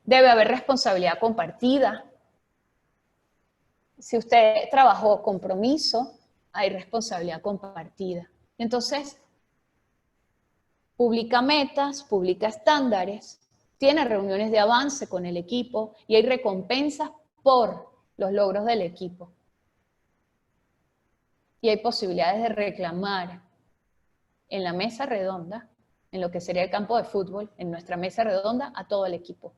Debe haber responsabilidad compartida. Si usted trabajó compromiso, hay responsabilidad compartida. Entonces, publica metas, publica estándares, tiene reuniones de avance con el equipo y hay recompensas por los logros del equipo. Y hay posibilidades de reclamar en la mesa redonda, en lo que sería el campo de fútbol, en nuestra mesa redonda, a todo el equipo.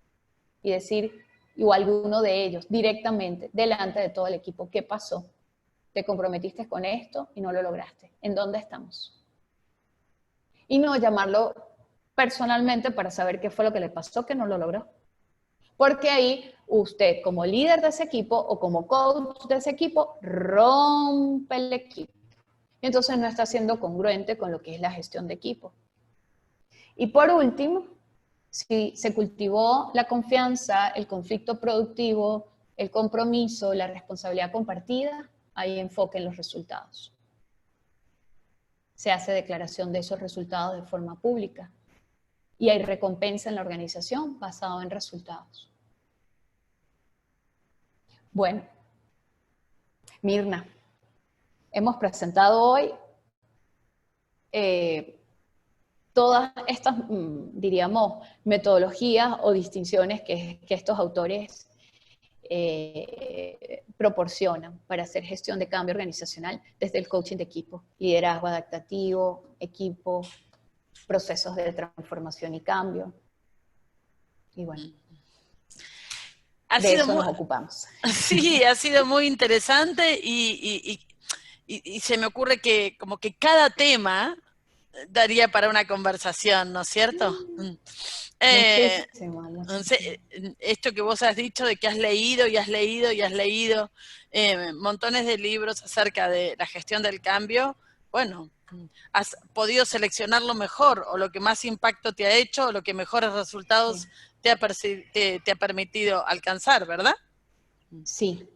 Y decir, o alguno de ellos, directamente, delante de todo el equipo, ¿qué pasó? Te comprometiste con esto y no lo lograste. ¿En dónde estamos? Y no llamarlo personalmente para saber qué fue lo que le pasó que no lo logró. Porque ahí usted, como líder de ese equipo o como coach de ese equipo, rompe el equipo. Entonces no está siendo congruente con lo que es la gestión de equipo. Y por último, si se cultivó la confianza, el conflicto productivo, el compromiso, la responsabilidad compartida, hay enfoque en los resultados. Se hace declaración de esos resultados de forma pública y hay recompensa en la organización basado en resultados. Bueno, Mirna, hemos presentado hoy todas estas, diríamos, metodologías o distinciones que estos autores proporcionan para hacer gestión de cambio organizacional desde el coaching de equipo, liderazgo adaptativo, equipo, procesos de transformación y cambio. Y bueno, de eso nos ocupamos. Sí, ha sido muy interesante y se me ocurre que como que cada tema daría para una conversación, ¿no es cierto? Muchísimo. Esto que vos has dicho de que has leído y has leído y has leído montones de libros acerca de la gestión del cambio, bueno, has podido seleccionar lo mejor o lo que más impacto te ha hecho o lo que mejores resultados sí. te ha permitido alcanzar, ¿verdad? Sí,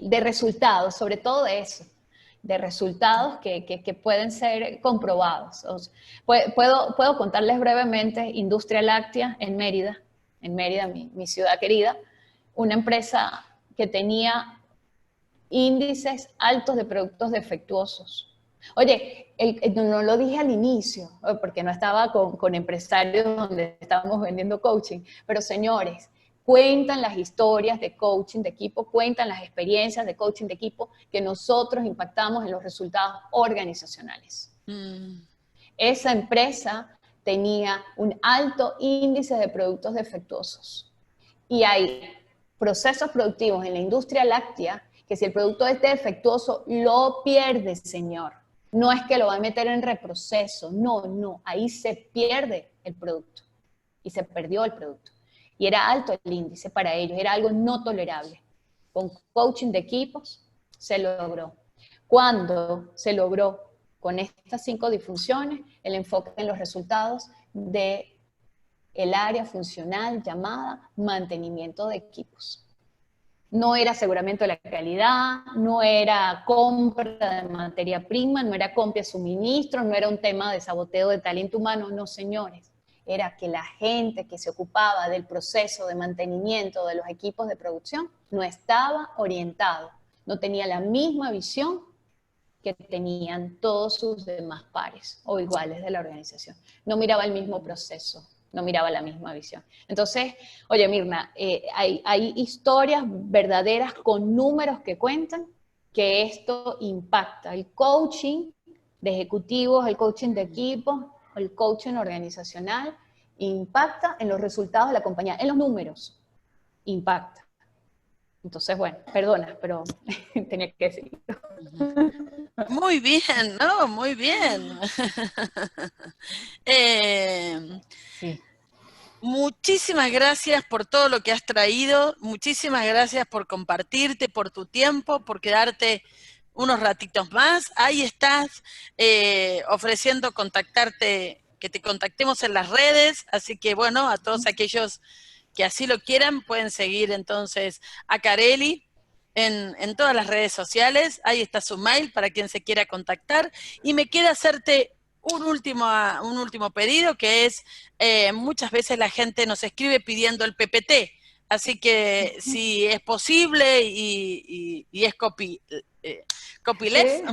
de resultados, sobre todo de eso, de resultados que pueden ser comprobados. O sea, puedo contarles brevemente Industria Láctea en Mérida, mi ciudad querida, una empresa que tenía índices altos de productos defectuosos. Oye, no lo dije al inicio, porque no estaba con empresarios donde estábamos vendiendo coaching, pero señores, cuentan las historias de coaching de equipo, cuentan las experiencias de coaching de equipo que nosotros impactamos en los resultados organizacionales. Esa empresa tenía un alto índice de productos defectuosos y hay procesos productivos en la industria láctea que si el producto es defectuoso, lo pierde, señor. No es que lo va a meter en reproceso, no, ahí se pierde el producto y se perdió el producto. Y era alto el índice para ellos, era algo no tolerable. Con coaching de equipos se logró. ¿Cuándo se logró? Con estas 5 disfunciones, el enfoque en los resultados del área funcional llamada mantenimiento de equipos. No era aseguramiento de la calidad, no era compra de materia prima, no era compra de suministro, no era un tema de saboteo de talento humano, no, señores. Era que la gente que se ocupaba del proceso de mantenimiento de los equipos de producción no estaba orientado, no tenía la misma visión que tenían todos sus demás pares o iguales de la organización. No miraba el mismo proceso, no miraba la misma visión. Entonces, oye Mirna, hay historias verdaderas con números que cuentan que esto impacta. El coaching de ejecutivos, el coaching de equipos, el coaching organizacional, impacta en los resultados de la compañía, en los números, impacta. Entonces, bueno, perdona, pero tenía que decirlo. Muy bien, ¿no? Muy bien. Sí. Muchísimas gracias por todo lo que has traído, muchísimas gracias por compartirte, por tu tiempo, por quedarte unos ratitos más. Ahí estás ofreciendo contactarte, que te contactemos en las redes, así que bueno, a todos aquellos que así lo quieran, pueden seguir entonces a Carely en todas las redes sociales. Ahí está su mail para quien se quiera contactar. Y me queda hacerte un último pedido, que es, muchas veces la gente nos escribe pidiendo el PPT, así que si es posible y es copyleft, Sí.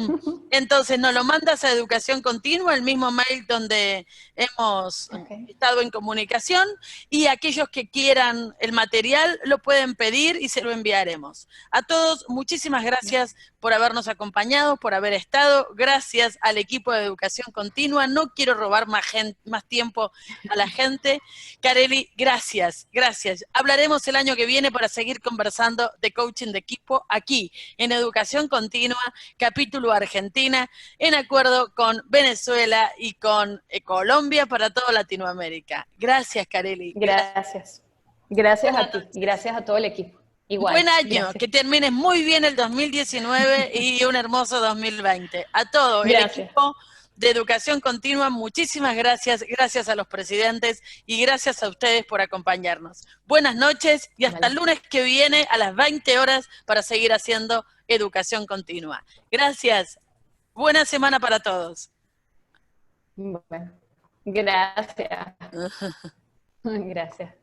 entonces nos lo mandas a Educación Continua, el mismo mail donde hemos Okay. estado en comunicación, y aquellos que quieran el material lo pueden pedir y se lo enviaremos. A todos, muchísimas gracias por habernos acompañado, por haber estado. Gracias al equipo de Educación Continua. No quiero robar más tiempo a la gente. Carely, gracias, gracias. Hablaremos el año que viene para seguir conversando de coaching de equipo aquí, en Educación Continua, capítulo Argentina, en acuerdo con Venezuela y con Colombia para toda Latinoamérica. Gracias, Carely. Gracias. Gracias Buenas a ti y noches. gracias a todo el equipo. Igual, Buen año, gracias. que termines muy bien el 2019 y un hermoso 2020. A todo el Gracias. equipo de Educación Continua, muchísimas gracias, gracias a los presidentes y gracias a ustedes por acompañarnos. Buenas noches y hasta el lunes que viene a las 20 horas para seguir haciendo Educación Continua. Gracias. Buena semana para todos. Bueno, gracias. Gracias.